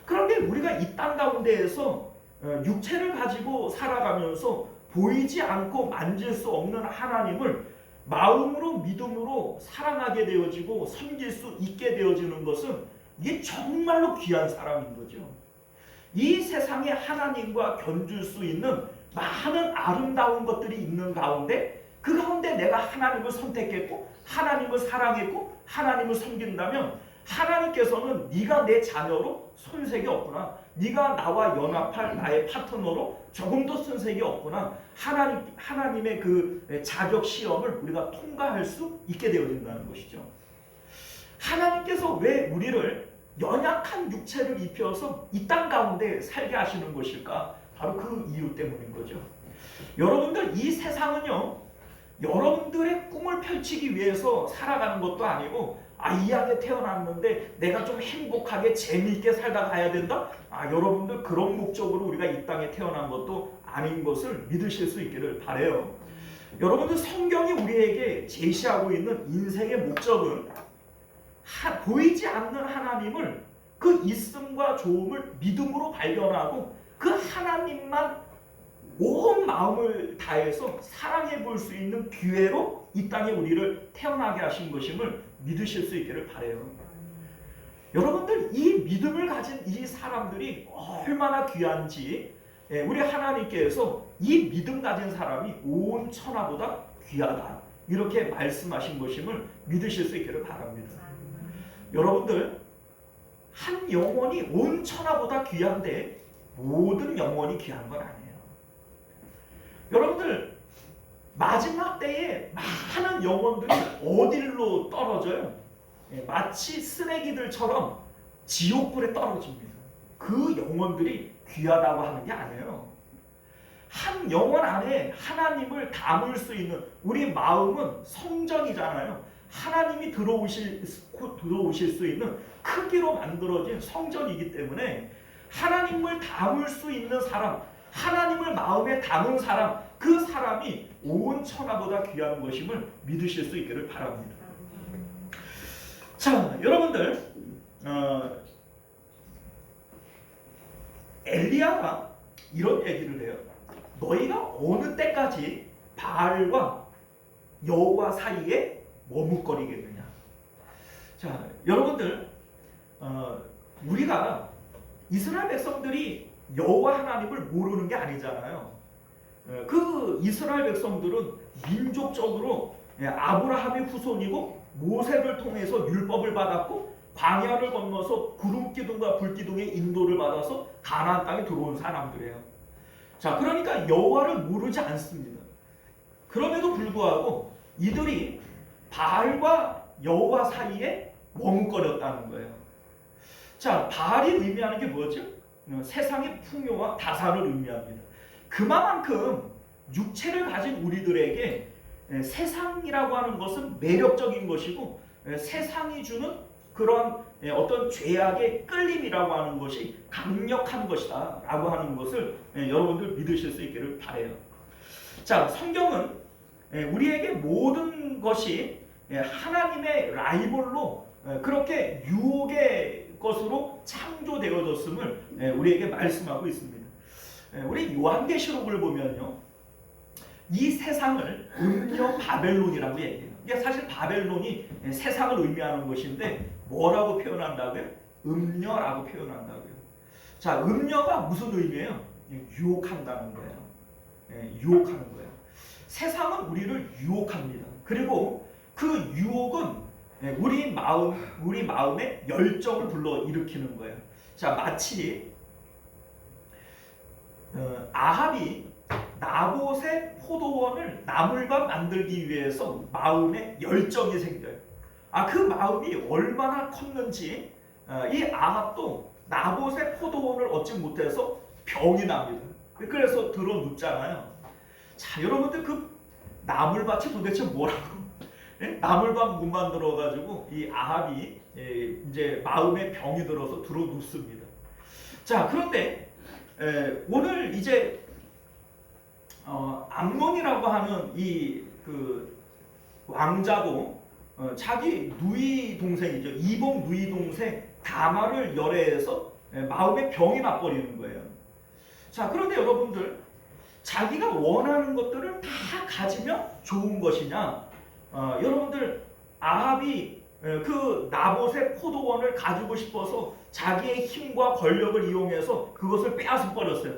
Speaker 1: 그런데 우리가 이 땅 가운데에서 육체를 가지고 살아가면서 보이지 않고 만질 수 없는 하나님을 마음으로 믿음으로 사랑하게 되어지고 섬길 수 있게 되어지는 것은 이게 정말로 귀한 사람인 거죠. 이 세상에 하나님과 견줄 수 있는 많은 아름다운 것들이 있는 가운데 그 가운데 내가 하나님을 선택했고 하나님을 사랑했고 하나님을 섬긴다면 하나님께서는 네가 내 자녀로 손색이 없구나, 네가 나와 연합할 나의 파트너로 조금도 손색이 없구나, 하나님의 그 자격 시험을 우리가 통과할 수 있게 되어진다는 것이죠. 하나님께서 왜 우리를 연약한 육체를 입혀서 이 땅 가운데 살게 하시는 것일까? 바로 그 이유 때문인 거죠. 여러분들, 이 세상은요, 여러분들의 꿈을 펼치기 위해서 살아가는 것도 아니고, 이 안에 태어났는데 내가 좀 행복하게 재미있게 살다 가야 된다? 여러분들 그런 목적으로 우리가 이 땅에 태어난 것도 아닌 것을 믿으실 수 있기를 바라요. 여러분들, 성경이 우리에게 제시하고 있는 인생의 목적은 보이지 않는 하나님을, 그 있음과 좋음을 믿음으로 발견하고 그 하나님만 온 마음을 다해서 사랑해 볼 수 있는 기회로 이 땅에 우리를 태어나게 하신 것임을 믿으실 수 있기를 바라요. 여러분들, 이 믿음을 가진 이 사람들이 얼마나 귀한지 우리 하나님께서 이 믿음 가진 사람이 온 천하보다 귀하다, 이렇게 말씀하신 것임을 믿으실 수 있기를 바랍니다. 여러분들, 한 영혼이 온 천하보다 귀한데 모든 영혼이 귀한 건 아니에요. 여러분들, 마지막 때에 많은 영혼들이 어디로 떨어져요? 마치 쓰레기들처럼 지옥불에 떨어집니다. 그 영혼들이 귀하다고 하는 게 아니에요. 한 영혼 안에 하나님을 담을 수 있는, 우리 마음은 성전이잖아요. 하나님이 들어오실 수 있는 크기로 만들어진 성전이기 때문에 하나님을 담을 수 있는 사람, 하나님을 마음에 담은 사람, 그 사람이 온 천하보다 귀한 것임을 믿으실 수 있기를 바랍니다. 자, 여러분들, 엘리야가 이런 얘기를 해요. 너희가 어느 때까지 바알과 여호와 사이에 머뭇거리겠느냐. 자, 여러분들, 우리가 이스라엘 백성들이 여호와 하나님을 모르는 게 아니잖아요. 그 이스라엘 백성들은 민족적으로 아브라함의 후손이고 모세를 통해서 율법을 받았고 광야를 건너서 구름 기둥과 불 기둥의 인도를 받아서 가나안 땅에 들어온 사람들이에요. 자, 그러니까 여호와를 모르지 않습니다. 그럼에도 불구하고 이들이 바알과 여호와 사이에 머뭇거렸다는 거예요. 자, 바알이 의미하는 게 뭐죠? 세상의 풍요와 다산을 의미합니다. 그만큼 육체를 가진 우리들에게 세상이라고 하는 것은 매력적인 것이고 세상이 주는 그런 어떤 죄악의 끌림이라고 하는 것이 강력한 것이다 라고 하는 것을 여러분들 믿으실 수 있기를 바라요. 자, 성경은 우리에게 모든 것이 하나님의 라이벌로 그렇게 유혹의 것으로 창조되어졌음을 우리에게 말씀하고 있습니다. 우리 요한계시록을 보면요, 이 세상을 음녀 바벨론이라고 얘기해요. 이게 사실 바벨론이 세상을 의미하는 것인데 뭐라고 표현한다고요? 음녀라고 표현한다고요. 자, 음녀가 무슨 의미예요? 유혹한다는 거예요. 유혹하는 거예요. 세상은 우리를 유혹합니다. 그리고 그 유혹은 우리 마음에 열정을 불러일으키는 거예요. 자, 마치 아합이 나봇의 포도원을 나물과 만들기 위해서 마음에 열정이 생겨요. 그 마음이 얼마나 컸는지 이 아합도 나봇의 포도원을 얻지 못해서 병이 납니다. 그래서 들어 눕잖아요. 자, 여러분들 그 나물밭이 도대체 뭐라고? 예? 나물밭 못 만들어가지고 이 아합이 이제 마음에 병이 들어서 들어 눕습니다. 자, 그런데 오늘 이제 암논이라고 하는 이 그 왕자고 자기 누이 동생이죠. 이복 누이 동생 다말을 열애해서 마음에 병이 나버리는 거예요. 자, 그런데 여러분들 자기가 원하는 것들을 다 가지면 좋은 것이냐? 여러분들 아합이 그 나봇의 포도원을 가지고 싶어서 자기의 힘과 권력을 이용해서 그것을 빼앗아 버렸어요.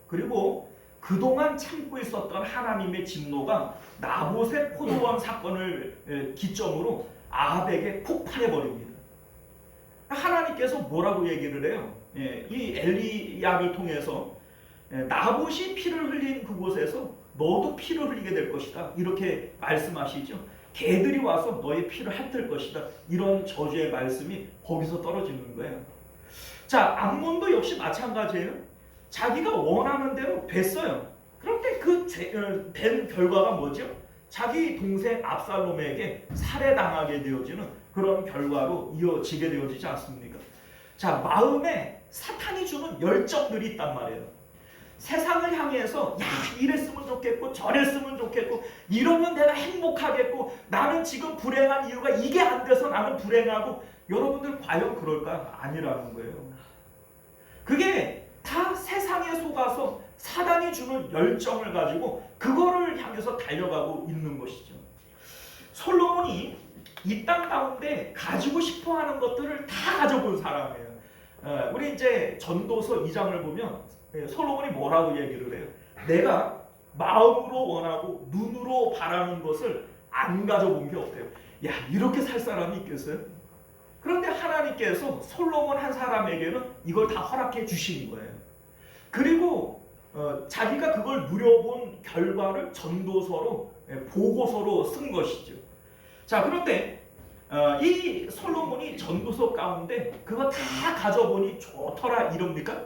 Speaker 1: 그리고 그동안 참고 있었던 하나님의 진노가 나봇의 포도원 사건을 기점으로 아합에게 폭발해 버립니다. 하나님께서 뭐라고 얘기를 해요? 이 엘리야를 통해서 나봇이 피를 흘린 그곳에서 너도 피를 흘리게 될 것이다. 이렇게 말씀하시죠. 개들이 와서 너의 피를 핥을 것이다. 이런 저주의 말씀이 거기서 떨어지는 거예요. 자, 암논도 역시 마찬가지예요. 자기가 원하는 대로 됐어요. 그런데 그 된 결과가 뭐죠? 자기 동생 압살롬에게 살해당하게 되어지는 그런 결과로 이어지게 되어지지 않습니까? 자, 마음에 사탄이 주는 열정들이 있단 말이에요. 세상을 향해서 야, 이랬으면 좋겠고 저랬으면 좋겠고 이러면 내가 행복하겠고 나는 지금 불행한 이유가 이게 안 돼서 나는 불행하고, 여러분들 과연 그럴까? 아니라는 거예요. 그게 다 세상에 속아서 사단이 주는 열정을 가지고 그거를 향해서 달려가고 있는 것이죠. 솔로몬이 이 땅 가운데 가지고 싶어하는 것들을 다 가져본 사람이에요. 우리 이제 전도서 2장을 보면 솔로몬이 뭐라고 얘기를 해요? 내가 마음으로 원하고 눈으로 바라는 것을 안 가져본 게 없대요. 야, 이렇게 살 사람이 있겠어요? 그런데 하나님께서 솔로몬 한 사람에게는 이걸 다 허락해 주신 거예요. 그리고 자기가 그걸 누려본 결과를 전도서로 보고서로 쓴 것이죠. 자, 그런데 이 솔로몬이 전도서 가운데 그거 다 가져보니 좋더라 이럽니까?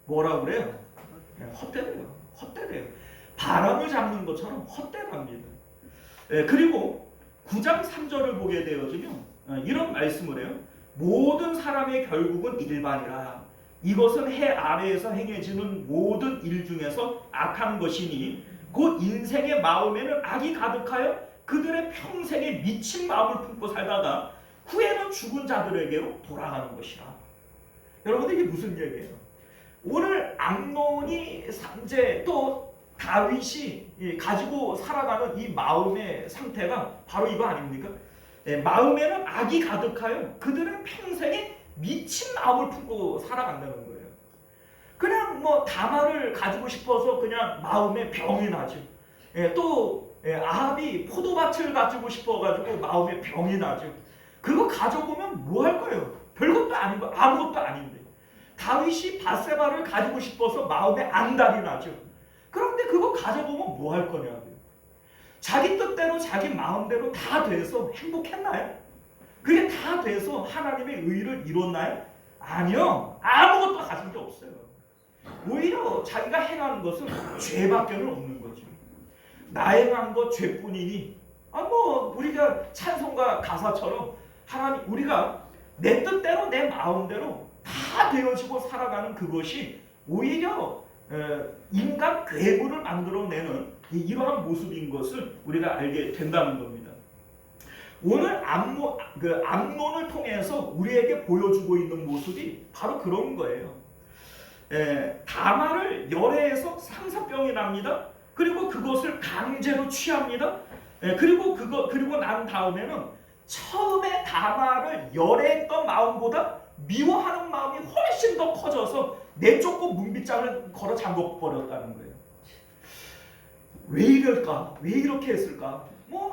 Speaker 1: 뭐라 그래요? 헛되대요. 헛되대요. 바람을 잡는 것처럼 헛되답니다. 그리고 9장 3절을 보게 되어지면 이런 말씀을 해요. 모든 사람의 결국은 일반이라. 이것은 해 아래에서 행해지는 모든 일 중에서 악한 것이니 곧 인생의 마음에는 악이 가득하여 그들의 평생에 미친 마음을 품고 살다가 후에는 죽은 자들에게로 돌아가는 것이라. 여러분들 이게 무슨 얘기예요? 오늘 암논이 이제 또 다윗이 가지고 살아가는 이 마음의 상태가 바로 이거 아닙니까? 마음에는 악이 가득하여 그들은 평생에 미친 마음을 품고 살아간다는 거예요. 그냥 뭐 다말을 가지고 싶어서 그냥 마음에 병이 나죠. 또 아합이 포도밭을 가지고 싶어가지고 마음에 병이 나죠. 그거 가져보면 뭐 할 거예요? 별것도 아니고 아무것도 아닌데. 다윗이 밧세바를 가지고 싶어서 마음에 안달이 나죠. 그런데 그거 가져보면 뭐 할 거냐고요. 자기 뜻대로 자기 마음대로 다 돼서 행복했나요? 그게 다 돼서 하나님의 의를 이뤘나요? 아니요. 아무것도 가진 게 없어요. 오히려 자기가 행하는 것은 죄밖에는 없는 거죠. 나 행한 것 죄뿐이니 뭐 우리가 찬송가 가사처럼 하나님 우리가 내 뜻대로 내 마음대로 다 되어지고 살아가는 그것이 오히려 인간 괴물을 만들어내는 이러한 모습인 것을 우리가 알게 된다는 겁니다. 오늘 암논을 통해서 우리에게 보여주고 있는 모습이 바로 그런 거예요. 다말을 열애해서 상사병이 납니다. 그리고 그것을 강제로 취합니다. 그리고 난 다음에는 처음에 다말을 열애했던 마음보다 미워하는 마음이 훨씬 더 커져서 내쫓고 문빗장을 걸어 잠궈 버렸다는 거예요. 왜 이럴까? 왜 이렇게 했을까?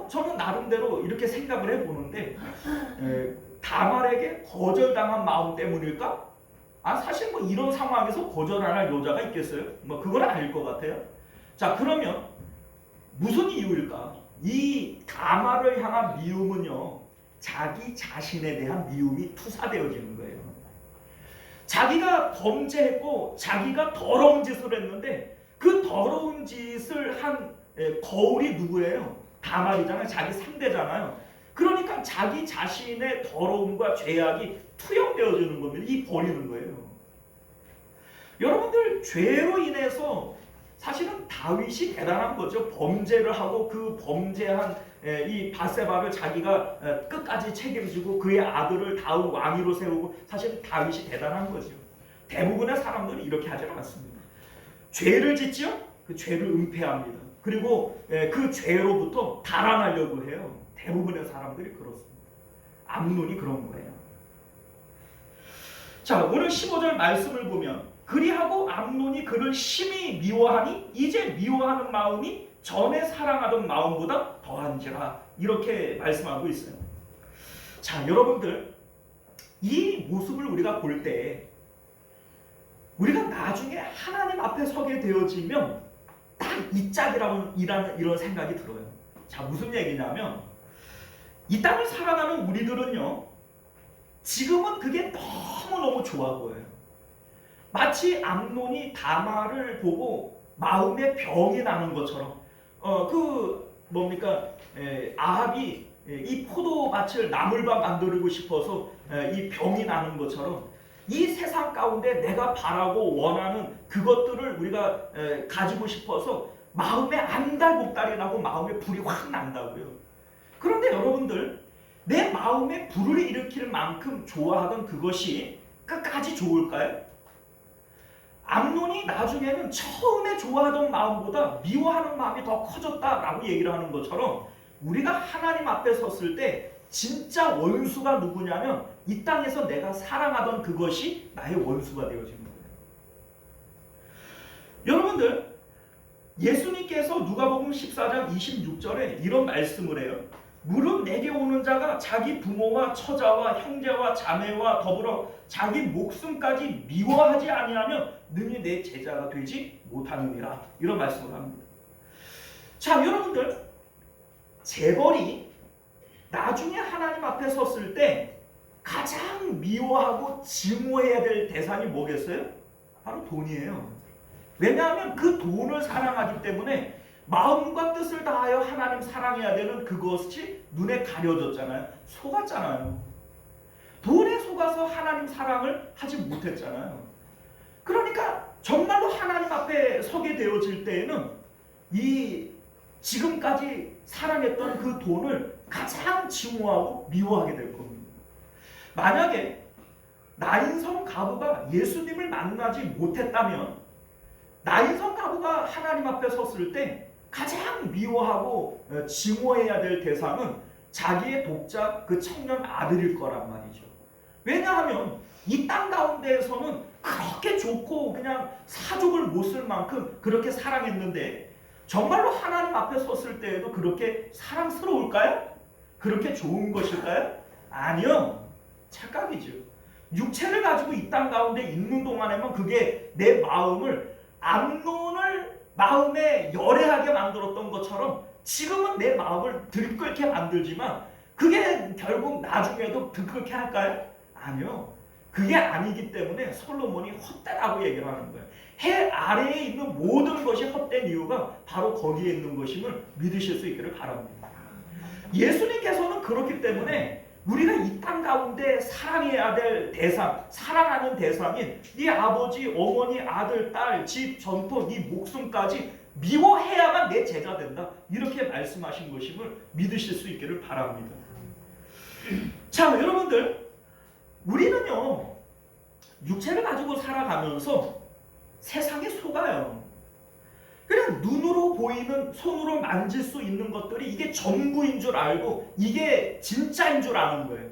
Speaker 1: 저는 나름대로 이렇게 생각을 해보는데 다말에게 거절당한 마음 때문일까? 사실 이런 상황에서 거절 안 할 여자가 있겠어요? 그건 아닐 것 같아요. 자, 그러면 무슨 이유일까? 이 다말을 향한 미움은요, 자기 자신에 대한 미움이 투사되어지는 거예요. 자기가 범죄했고 자기가 더러운 짓을 했는데 그 더러운 짓을 한 거울이 누구예요? 다말이잖아요. 자기 상대잖아요. 그러니까 자기 자신의 더러움과 죄악이 투영되어지는 겁니다. 이 버리는 거예요. 여러분들, 죄로 인해서 사실은 다윗이 대단한 거죠. 범죄를 하고 그 범죄한 이 밧세바를 자기가 끝까지 책임지고 그의 아들을 다음 왕위로 세우고, 사실 다윗이 대단한 거죠. 대부분의 사람들은 이렇게 하지 않습니다. 죄를 짓죠. 그 죄를 은폐합니다. 그리고 그 죄로부터 달아나려고 해요. 대부분의 사람들이 그렇습니다. 암논이 그런 거예요. 자, 오늘 15절 말씀을 보면, 그리하고 암논이 그를 심히 미워하니 이제 미워하는 마음이 전에 사랑하던 마음보다 더한지라, 이렇게 말씀하고 있어요. 자, 여러분들, 이 모습을 우리가 볼 때 우리가 나중에 하나님 앞에 서게 되어지면 딱 이 짝이라는 이런 생각이 들어요. 자, 무슨 얘기냐면, 이 땅을 살아가는 우리들은요, 지금은 그게 너무너무 좋아 보여요. 마치 암논이 다말을 보고 마음에 병이 나는 것처럼, 아합이 이 포도밭을 나물밭 만들고 싶어서 이 병이 나는 것처럼, 이 세상 가운데 내가 바라고 원하는 그것들을 우리가 가지고 싶어서 마음에 안달복달이 나고 마음에 불이 확 난다고요. 그런데 여러분들, 내 마음에 불을 일으킬 만큼 좋아하던 그것이 끝까지 좋을까요? 암논이 나중에는 처음에 좋아하던 마음보다 미워하는 마음이 더 커졌다라고 얘기를 하는 것처럼, 우리가 하나님 앞에 섰을 때 진짜 원수가 누구냐면, 이 땅에서 내가 사랑하던 그것이 나의 원수가 되어지는 거예요. 여러분들, 예수님께서 누가복음 14장 26절에 이런 말씀을 해요. 무릇 내게 오는 자가 자기 부모와 처자와 형제와 자매와 더불어 자기 목숨까지 미워하지 아니하면 능히 내 제자가 되지 못하느니라, 이런 말씀을 합니다. 자, 여러분들, 재벌이 나중에 하나님 앞에 섰을 때 가장 미워하고 증오해야 될 대상이 뭐겠어요? 바로 돈이에요. 왜냐하면 그 돈을 사랑하기 때문에 마음과 뜻을 다하여 하나님 사랑해야 되는 그것이 눈에 가려졌잖아요. 속았잖아요. 돈에 속아서 하나님 사랑을 하지 못했잖아요. 그러니까 정말로 하나님 앞에 서게 되어질 때에는 이 지금까지 사랑했던 그 돈을 가장 증오하고 미워하게 될 겁니다. 만약에 나인성 가부가 예수님을 만나지 못했다면, 나인성 가부가 하나님 앞에 섰을 때 가장 미워하고 증오해야 될 대상은 자기의 독자 그 청년 아들일 거란 말이죠. 왜냐하면 이 땅 가운데에서는 그렇게 좋고 그냥 사족을 못 쓸 만큼 그렇게 사랑했는데, 정말로 하나님 앞에 섰을 때에도 그렇게 사랑스러울까요? 그렇게 좋은 것일까요? 아니요. 착각이죠. 육체를 가지고 이 땅 가운데 있는 동안에만 그게 내 마음을, 암논을 마음에 열애하게 만들었던 것처럼 지금은 내 마음을 들끓게 만들지만, 그게 결국 나중에도 들끓게 할까요? 아니요. 그게 아니기 때문에 솔로몬이 헛되다고 얘기를 하는 거예요. 해 아래에 있는 모든 것이 헛된 이유가 바로 거기에 있는 것임을 믿으실 수 있기를 바랍니다. 예수님께서는 그렇기 때문에 우리가 이 땅 가운데 사랑해야 될 대상, 사랑하는 대상인 네 아버지, 어머니, 아들, 딸, 집, 전토, 네 목숨까지 미워해야만 내 제자 된다, 이렇게 말씀하신 것임을 믿으실 수 있기를 바랍니다. 자, 여러분들, 우리는요, 육체를 가지고 살아가면서 세상에 속아요. 그냥 눈으로 보이는, 손으로 만질 수 있는 것들이 이게 전부인 줄 알고 이게 진짜인 줄 아는 거예요.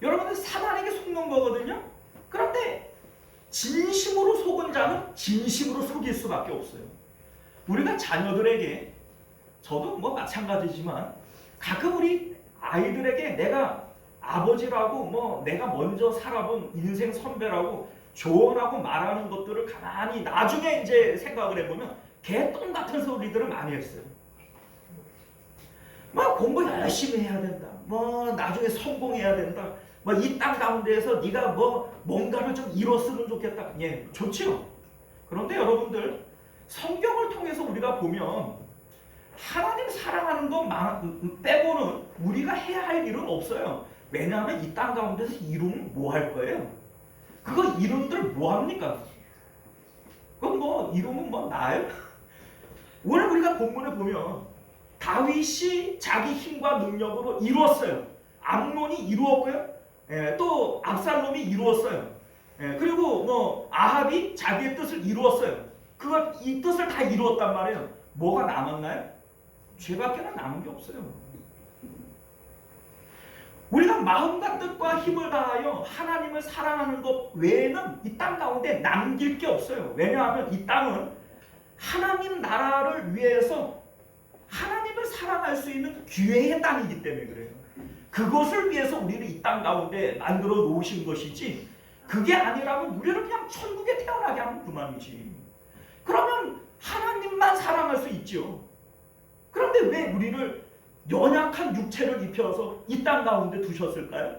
Speaker 1: 여러분들, 사단에게 속는 거거든요. 그런데 진심으로 속은 자는 진심으로 속일 수밖에 없어요. 우리가 자녀들에게, 저도 뭐 마찬가지지만 가끔 우리 아이들에게 내가 아버지라고 내가 먼저 살아본 인생 선배라고 조언하고 말하는 것들을 가만히 나중에 이제 생각을 해보면 개똥 같은 소리들을 많이 했어요. 막 공부 열심히 해야 된다. 뭐 나중에 성공해야 된다. 뭐 이 땅 가운데에서 네가 뭐 뭔가를 좀 이뤘으면 좋겠다. 예, 좋지요. 그런데 여러분들 성경을 통해서 우리가 보면 하나님 사랑하는 것 빼고는 우리가 해야 할 일은 없어요. 왜냐하면 이 땅 가운데서 이루면 뭐 할 거예요? 그거 이룬들 뭐 합니까? 그건 뭐 이루면 뭐 나아요? 오늘 우리가 본문에 보면 다윗이 자기 힘과 능력으로 이루었어요. 암논이 이루었고요. 또 압살롬이 이루었어요. 그리고 뭐 아합이 자기의 뜻을 이루었어요. 이 뜻을 다 이루었단 말이에요. 뭐가 남았나요? 죄밖에는 남은 게 없어요. 우리가 마음과 뜻과 힘을 다하여 하나님을 사랑하는 것 외에는 이 땅 가운데 남길 게 없어요. 왜냐하면 이 땅은 하나님 나라를 위해서 하나님을 사랑할 수 있는 기회의 땅이기 때문에 그래요. 그것을 위해서 우리를 이 땅 가운데 만들어 놓으신 것이지, 그게 아니라면 우리를 그냥 천국에 태어나게 하면 그만이지. 그러면 하나님만 사랑할 수 있죠. 그런데 왜 우리를 연약한 육체를 입혀서 이 땅 가운데 두셨을까요?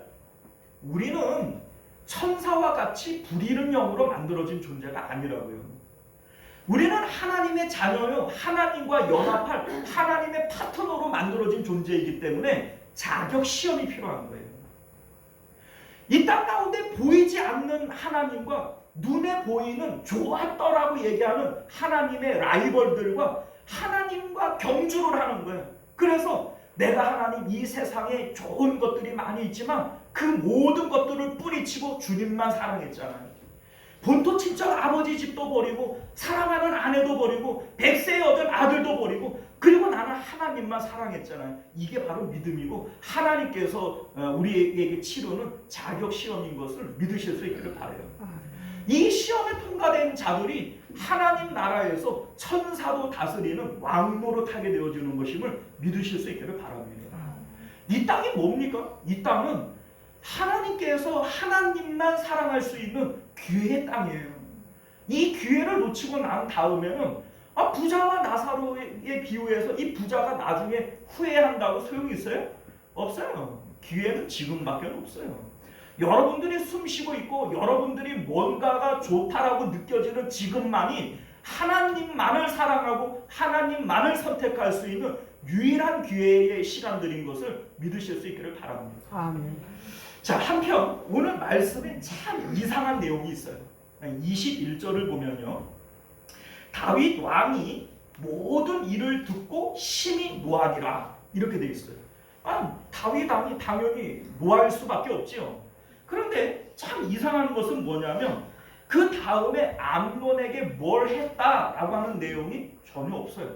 Speaker 1: 우리는 천사와 같이 불의는 영으로 만들어진 존재가 아니라고요. 우리는 하나님의 자녀요, 하나님과 연합할 하나님의 파트너로 만들어진 존재이기 때문에 자격 시험이 필요한 거예요. 이 땅 가운데 보이지 않는 하나님과 눈에 보이는 좋았더라고 얘기하는 하나님의 라이벌들과 하나님과 경주를 하는 거예요. 그래서 내가 하나님 이 세상에 좋은 것들이 많이 있지만 그 모든 것들을 뿌리치고 주님만 사랑했잖아요. 본토 친척 아버지 집도 버리고 사랑하는 아내도 버리고 백세에 얻은 아들도 버리고 그리고 나는 하나님만 사랑했잖아요. 이게 바로 믿음이고 하나님께서 우리에게 치르는 자격 시험인 것을 믿으실 수 있기를 바라요. 이 시험에 통과된 자들이 하나님 나라에서 천사도 다스리는 왕노로 타게 되어지는 것임을 믿으실 수 있기를 바랍니다. 이 땅이 뭡니까? 이 땅은 하나님께서 하나님만 사랑할 수 있는 기회의 땅이에요. 이 기회를 놓치고 난 다음에는 부자와 나사로의 비유에서 이 부자가 나중에 후회한다고 소용이 있어요? 없어요. 기회는 지금밖에 없어요. 여러분들이 숨쉬고 있고 여러분들이 뭔가가 좋다라고 느껴지는 지금만이 하나님만을 사랑하고 하나님만을 선택할 수 있는 유일한 기회의 시간들인 것을 믿으실 수 있기를 바랍니다.
Speaker 4: 아멘.
Speaker 1: 자, 한편 오늘 말씀에 참 이상한 내용이 있어요. 21절을 보면요, 다윗 왕이 모든 일을 듣고 심히 노하니라 이렇게 되어 있어요. 다윗 왕이 당연히 노할 수밖에 없지요. 그런데 참 이상한 것은 뭐냐면 그 다음에 암논에게 뭘 했다라고 하는 내용이 전혀 없어요.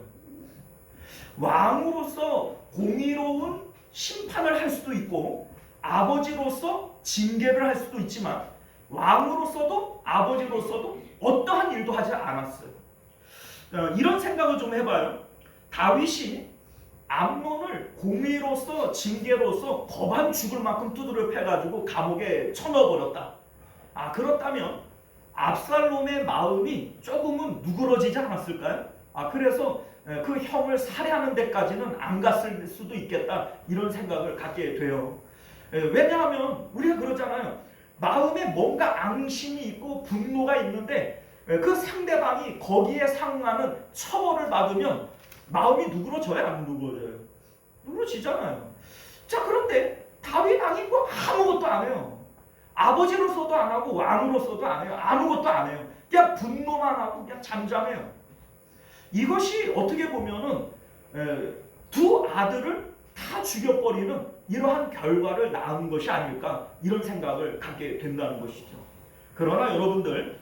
Speaker 1: 왕으로서 공의로운 심판을 할 수도 있고 아버지로서 징계를 할 수도 있지만 왕으로서도 아버지로서도 어떠한 일도 하지 않았어요. 이런 생각을 좀 해봐요. 다윗이 암논을 공의로서 징계로서 법안 죽을 만큼 두드려 패가지고 감옥에 쳐넣어버렸다. 그렇다면 압살롬의 마음이 조금은 누그러지지 않았을까요? 그래서 그 형을 살해하는 데까지는 안 갔을 수도 있겠다, 이런 생각을 갖게 돼요. 왜냐하면 우리가 그러잖아요. 마음에 뭔가 앙심이 있고 분노가 있는데 그 상대방이 거기에 상응하는 처벌을 받으면 마음이 누그러져요, 안 누그러져요? 누그러지잖아요. 자, 그런데 다윗 왕이 뭐 아무것도 안 해요. 아버지로서도 안 하고 왕으로서도 안 해요. 아무것도 안 해요. 그냥 분노만 하고 그냥 잠잠해요. 이것이 어떻게 보면은 두 아들을 다 죽여버리는 이러한 결과를 낳은 것이 아닐까, 이런 생각을 갖게 된다는 것이죠. 그러나 여러분들,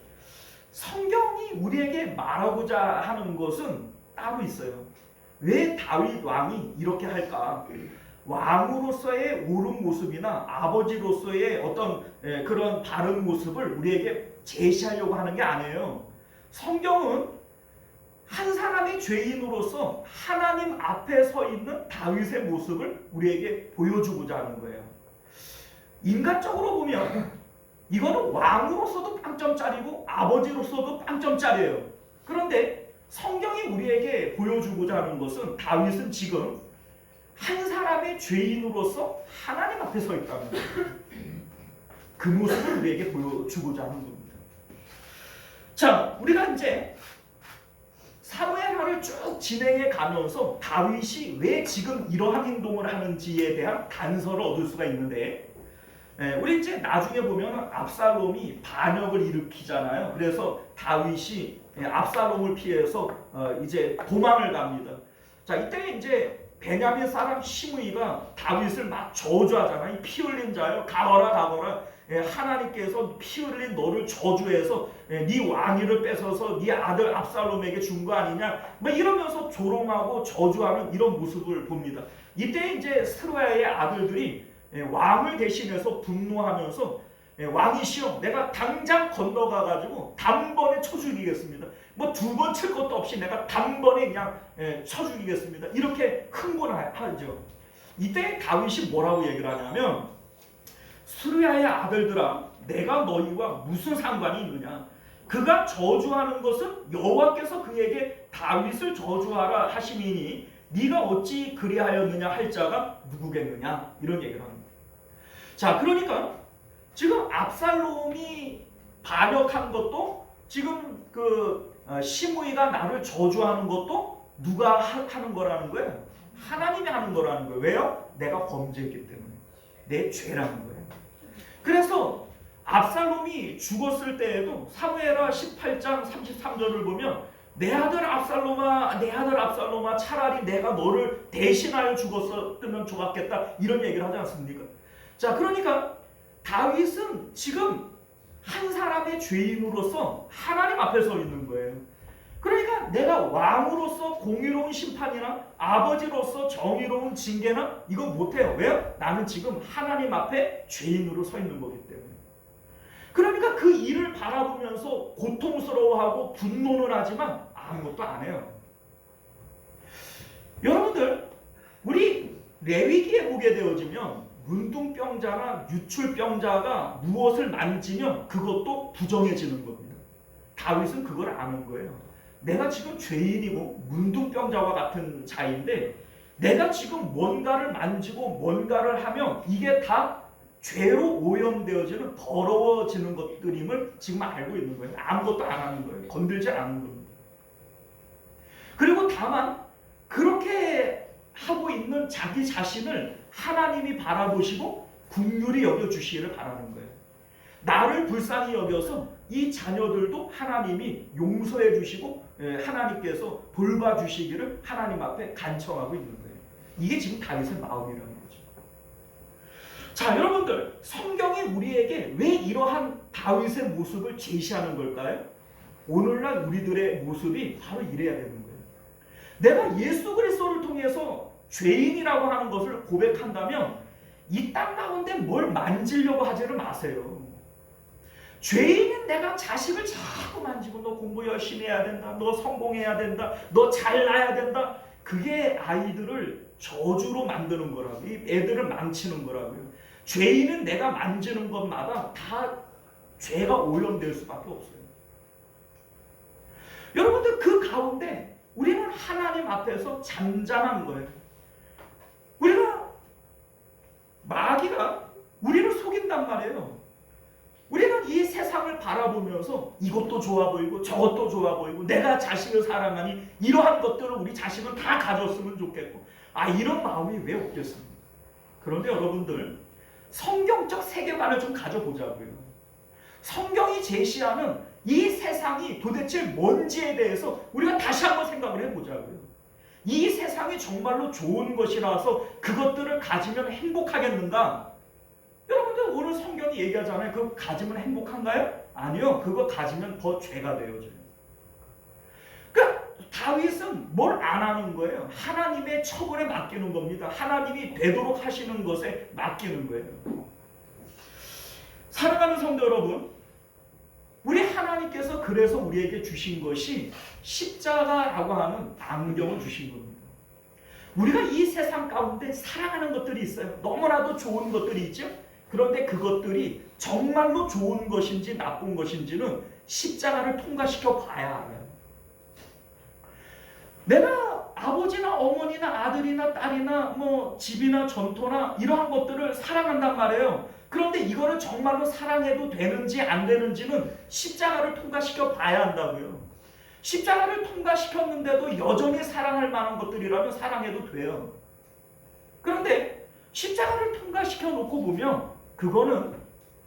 Speaker 1: 성경이 우리에게 말하고자 하는 것은 따로 있어요. 왜 다윗 왕이 이렇게 할까? 왕으로서의 옳은 모습이나 아버지로서의 어떤 그런 바른 모습을 우리에게 제시하려고 하는 게 아니에요. 성경은 한 사람의 죄인으로서 하나님 앞에 서 있는 다윗의 모습을 우리에게 보여주고자 하는 거예요. 인간적으로 보면 이거는 왕으로서도 빵점짜리고 아버지로서도 빵점짜리예요. 그런데 성경이 우리에게 보여주고자 하는 것은 다윗은 지금
Speaker 5: 한 사람의 죄인으로서 하나님 앞에 서 있다는 거예요. 그 모습을 우리에게 보여주고자 하는 겁니다. 자, 우리가 이제 사무엘하를 쭉 진행해 가면서 다윗이 왜 지금 이러한 행동을 하는지에 대한 단서를 얻을 수가 있는데, 우리 이제 나중에 보면 압살롬이 반역을 일으키잖아요. 그래서 다윗이 압살롬을 피해서 이제 도망을 갑니다. 자, 이때 이제 베냐민 사람 시므이가 다윗을 막 저주하잖아요. 이 피 흘린 자여, 가거라 가거라. 하나님께서 피 흘린 너를 저주해서 네 왕위를 뺏어서 네 아들 압살롬에게 준 거 아니냐, 뭐 이러면서 조롱하고 저주하는 이런 모습을 봅니다. 이때 이제 스루야의 아들들이 왕을 대신해서 분노하면서 왕이시여, 내가 당장 건너가 가지고 단번에 쳐 죽이겠습니다. 뭐 두 번 칠 것도 없이 내가 단번에 그냥 쳐 죽이겠습니다. 이렇게 흥분하죠. 이때 다윗이 뭐라고 얘기를 하냐면, 스루야의 아들들아, 내가 너희와 무슨 상관이 있느냐? 그가 저주하는 것은 여호와께서 그에게 다윗을 저주하라 하심이니 네가 어찌 그리하였느냐 할 자가 누구겠느냐? 이런 얘기를 합니다. 자, 그러니까 지금 압살롬이 반역한 것도, 지금 그 시므이가 나를 저주하는 것도 누가 하는 거라는 거예요? 하나님이 하는 거라는 거예요. 왜요? 내가 범죄했기 때문에. 내 죄라는 거예요. 그래서 압살롬이 죽었을 때에도 사무엘하 18장 33절을 보면 내 아들 압살롬아, 내 아들 압살롬아, 차라리 내가 너를 대신하여 죽었으면 좋았겠다, 이런 얘기를 하지 않습니까? 자, 그러니까 다윗은 지금 한 사람의 죄인으로서 하나님 앞에 서 있는 거예요. 그러니까 내가 왕으로서 공의로운 심판이나 아버지로서 정의로운 징계나 이거 못해요. 왜요? 나는 지금 하나님 앞에 죄인으로 서 있는 거기 때문에. 그러니까 그 일을 바라보면서 고통스러워하고 분노는 하지만 아무것도 안 해요. 여러분들, 우리 레위기에 보게 되어지면 문둥병자나 유출병자가 무엇을 만지면 그것도 부정해지는 겁니다. 다윗은 그걸 아는 거예요. 내가 지금 죄인이고 문둥병자와 같은 자인데 내가 지금 뭔가를 만지고 뭔가를 하면 이게 다 죄로 오염되어지는 더러워지는 것들임을 지금 알고 있는 거예요. 아무것도 안 하는 거예요. 건들지 않는 겁니다. 그리고 다만 그렇게 하고 있는 자기 자신을 하나님이 바라보시고 긍휼히 여겨주시기를 바라는 거예요. 나를 불쌍히 여겨서 이 자녀들도 하나님이 용서해 주시고 하나님께서 돌봐주시기를 하나님 앞에 간청하고 있는 거예요. 이게 지금 다윗의 마음이라는 거죠. 자, 여러분들, 성경이 우리에게 왜 이러한 다윗의 모습을 제시하는 걸까요? 오늘날 우리들의 모습이 바로 이래야 되는 거예요. 내가 예수 그리스도를 통해서 죄인이라고 하는 것을 고백한다면 이 땅 가운데 뭘 만지려고 하지를 마세요. 죄인은 내가 자식을 자꾸 만지고 너 공부 열심히 해야 된다, 너 성공해야 된다, 너 잘나야 된다, 그게 아이들을 저주로 만드는 거라고요. 이 애들을 망치는 거라고요. 죄인은 내가 만지는 것마다 다 죄가 오염될 수밖에 없어요. 여러분들, 그 가운데 우리는 하나님 앞에서 잠잠한 거예요. 우리가 마귀가 우리를 속인단 말이에요. 우리는 이 세상을 바라보면서 이것도 좋아 보이고 저것도 좋아 보이고 내가 자식을 사랑하니 이러한 것들을 우리 자식은 다 가졌으면 좋겠고, 이런 마음이 왜 없겠습니까? 그런데 여러분들, 성경적 세계관을 좀 가져보자고요. 성경이 제시하는 이 세상이 도대체 뭔지에 대해서 우리가 다시 한번 생각을 해보자고요. 이 세상이 정말로 좋은 것이라서 그것들을 가지면 행복하겠는가? 여러분들, 오늘 성경이 얘기하잖아요. 그거 가지면 행복한가요? 아니요. 그거 가지면 더 죄가 되어져요. 그러니까 다윗은 뭘 안 하는 거예요? 하나님의 처분에 맡기는 겁니다. 하나님이 되도록 하시는 것에 맡기는 거예요. 사랑하는 성도 여러분, 우리 하나님께서 그래서 우리에게 주신 것이 십자가라고 하는 안경을 주신 겁니다. 우리가 이 세상 가운데 사랑하는 것들이 있어요. 너무나도 좋은 것들이 있죠. 그런데 그것들이 정말로 좋은 것인지 나쁜 것인지는 십자가를 통과시켜 봐야 알아요. 내가 아버지나 어머니나 아들이나 딸이나 뭐 집이나 전토나 이러한 것들을 사랑한단 말이에요. 그런데 이거를 정말로 사랑해도 되는지 안 되는지는 십자가를 통과시켜 봐야 한다고요. 십자가를 통과시켰는데도 여전히 사랑할 만한 것들이라면 사랑해도 돼요. 그런데 십자가를 통과시켜 놓고 보면 그거는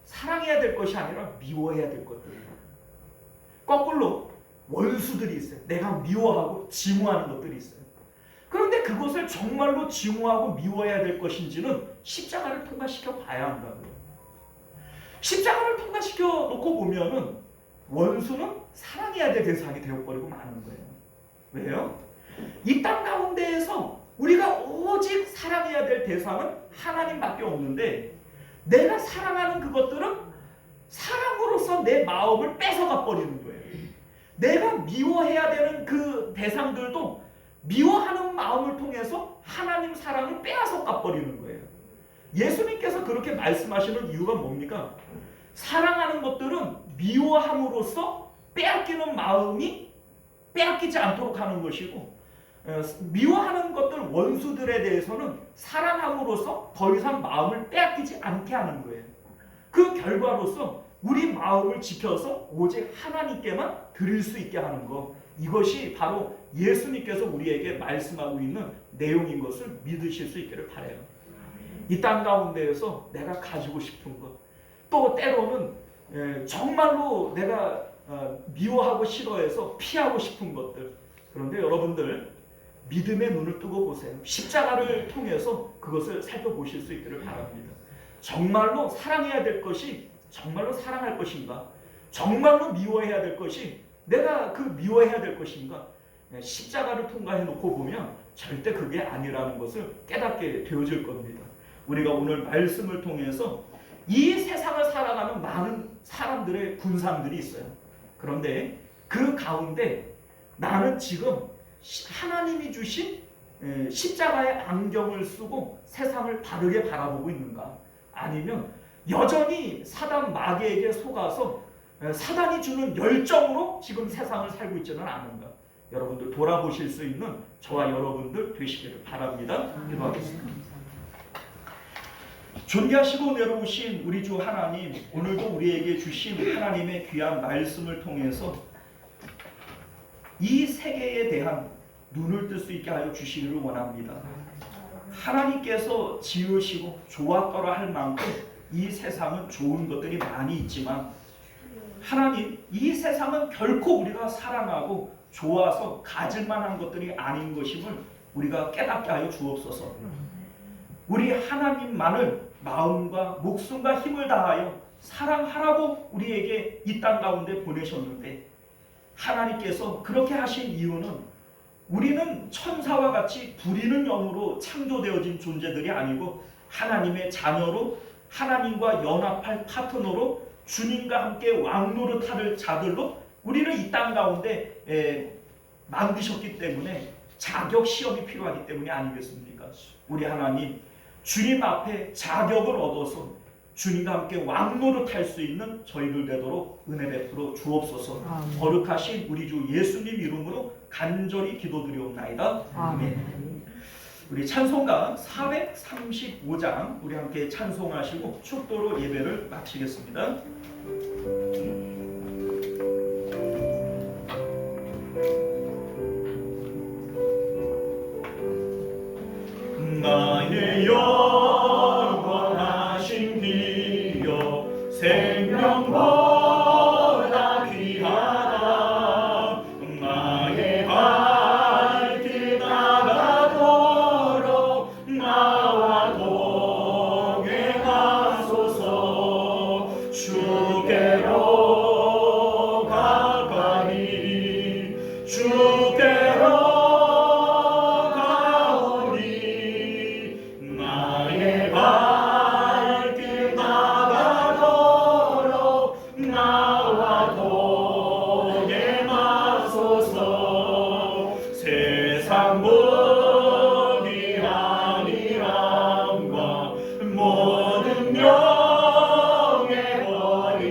Speaker 5: 사랑해야 될 것이 아니라 미워해야 될 것들이에요. 거꾸로 원수들이 있어요. 내가 미워하고 증오하는 것들이 있어요. 그런데 그것을 정말로 증오하고 미워해야 될 것인지는 십자가를 통과시켜 봐야 한다고요. 십자가를 통과시켜 놓고 보면은 원수는 사랑해야 될 대상이 되어버리고 마는 거예요. 왜요? 이 땅 가운데에서 우리가 오직 사랑해야 될 대상은 하나님밖에 없는데 내가 사랑하는 그것들은 사랑으로서 내 마음을 뺏어가 버리는 거예요. 내가 미워해야 되는 그 대상들도 미워하는 마음을 통해서 하나님 사랑을 빼앗아 가버리는 거예요. 예수님께서 그렇게 말씀하시는 이유가 뭡니까? 사랑하는 것들은 미워함으로써 빼앗기는 마음이 빼앗기지 않도록 하는 것이고, 미워하는 것들 원수들에 대해서는 사랑함으로써 더 이상 마음을 빼앗기지 않게 하는 거예요. 그 결과로서 우리 마음을 지켜서 오직 하나님께만 드릴 수 있게 하는 것, 이것이 바로 예수님께서 우리에게 말씀하고 있는 내용인 것을 믿으실 수 있기를 바라요. 이 땅 가운데에서 내가 가지고 싶은 것, 또 때로는 정말로 내가 미워하고 싫어해서 피하고 싶은 것들, 그런데 여러분들 믿음의 눈을 뜨고 보세요. 십자가를 통해서 그것을 살펴보실 수 있기를 바랍니다. 정말로 사랑해야 될 것이 정말로 사랑할 것인가? 정말로 미워해야 될 것이 내가 그 미워해야 될 것인가? 십자가를 통과해 놓고 보면 절대 그게 아니라는 것을 깨닫게 되어질 겁니다. 우리가 오늘 말씀을 통해서 이 세상을 살아가는 많은 사람들의 군상들이 있어요. 그런데 그 가운데 나는 지금 하나님이 주신 십자가의 안경을 쓰고 세상을 바르게 바라보고 있는가? 아니면 여전히 사단 마귀에게 속아서 사단이 주는 열정으로 지금 세상을 살고 있지는 않은가? 여러분들 돌아보실 수 있는 저와 여러분들 되시기를 바랍니다. 기도하겠습니다. 존귀하시고 내려오신 우리 주 하나님, 오늘도 우리에게 주신 하나님의 귀한 말씀을 통해서 이 세계에 대한 눈을 뜰 수 있게 하여 주시기를 원합니다. 하나님께서 지으시고 좋았더라 할 만큼 이 세상은 좋은 것들이 많이 있지만 하나님, 이 세상은 결코 우리가 사랑하고 좋아서 가질 만한 것들이 아닌 것임을 우리가 깨닫게 하여 주옵소서. 우리 하나님만을 마음과 목숨과 힘을 다하여 사랑하라고 우리에게 이 땅 가운데 보내셨는데, 하나님께서 그렇게 하신 이유는 우리는 천사와 같이 부리는 영으로 창조되어진 존재들이 아니고 하나님의 자녀로, 하나님과 연합할 파트너로, 주님과 함께 왕노릇할 자들로 우리를 이 땅 가운데 만드셨기 때문에 자격 시험이 필요하기 때문이 아니겠습니까? 우리 하나님, 주님 앞에 자격을 얻어서 주님과 함께 왕노릇할 수 있는 저희들 되도록 은혜 베풀어 주옵소서. 거룩하신 우리 주 예수님 이름으로 간절히 기도드리옵나이다. 아멘. 우리 찬송가 435장 우리 함께 찬송하시고 축도로 예배를 마치겠습니다.
Speaker 3: 나의 영원하신 기여 생명보다 귀하다. 나의 발길 나가도록 나와 동행하소서. 주께로 가까이 주께로 모든 명예 버리고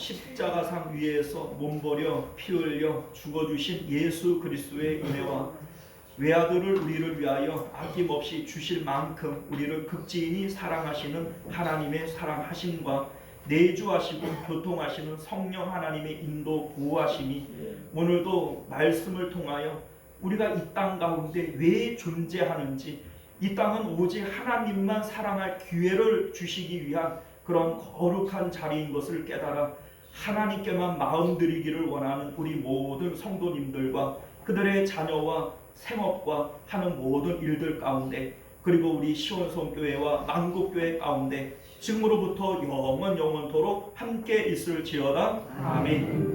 Speaker 5: 십자가상 위에서 몸버려 피 흘려 죽어주신 예수 그리스도의 은혜와 외아들을 우리를 위하여 아낌없이 주실 만큼 우리를 극진히 사랑하시는 하나님의 사랑하심과 내주하시고 교통하시는 성령 하나님의 인도 보호하심이 오늘도 말씀을 통하여 우리가 이 땅 가운데 왜 존재하는지, 이 땅은 오직 하나님만 사랑할 기회를 주시기 위한 그런 거룩한 자리인 것을 깨달아 하나님께만 마음 드리기를 원하는 우리 모든 성도님들과 그들의 자녀와 생업과 하는 모든 일들 가운데, 그리고 우리 시원성교회와 만국교회 가운데 지금으로부터 영원토록 함께 있을지어다. 아멘.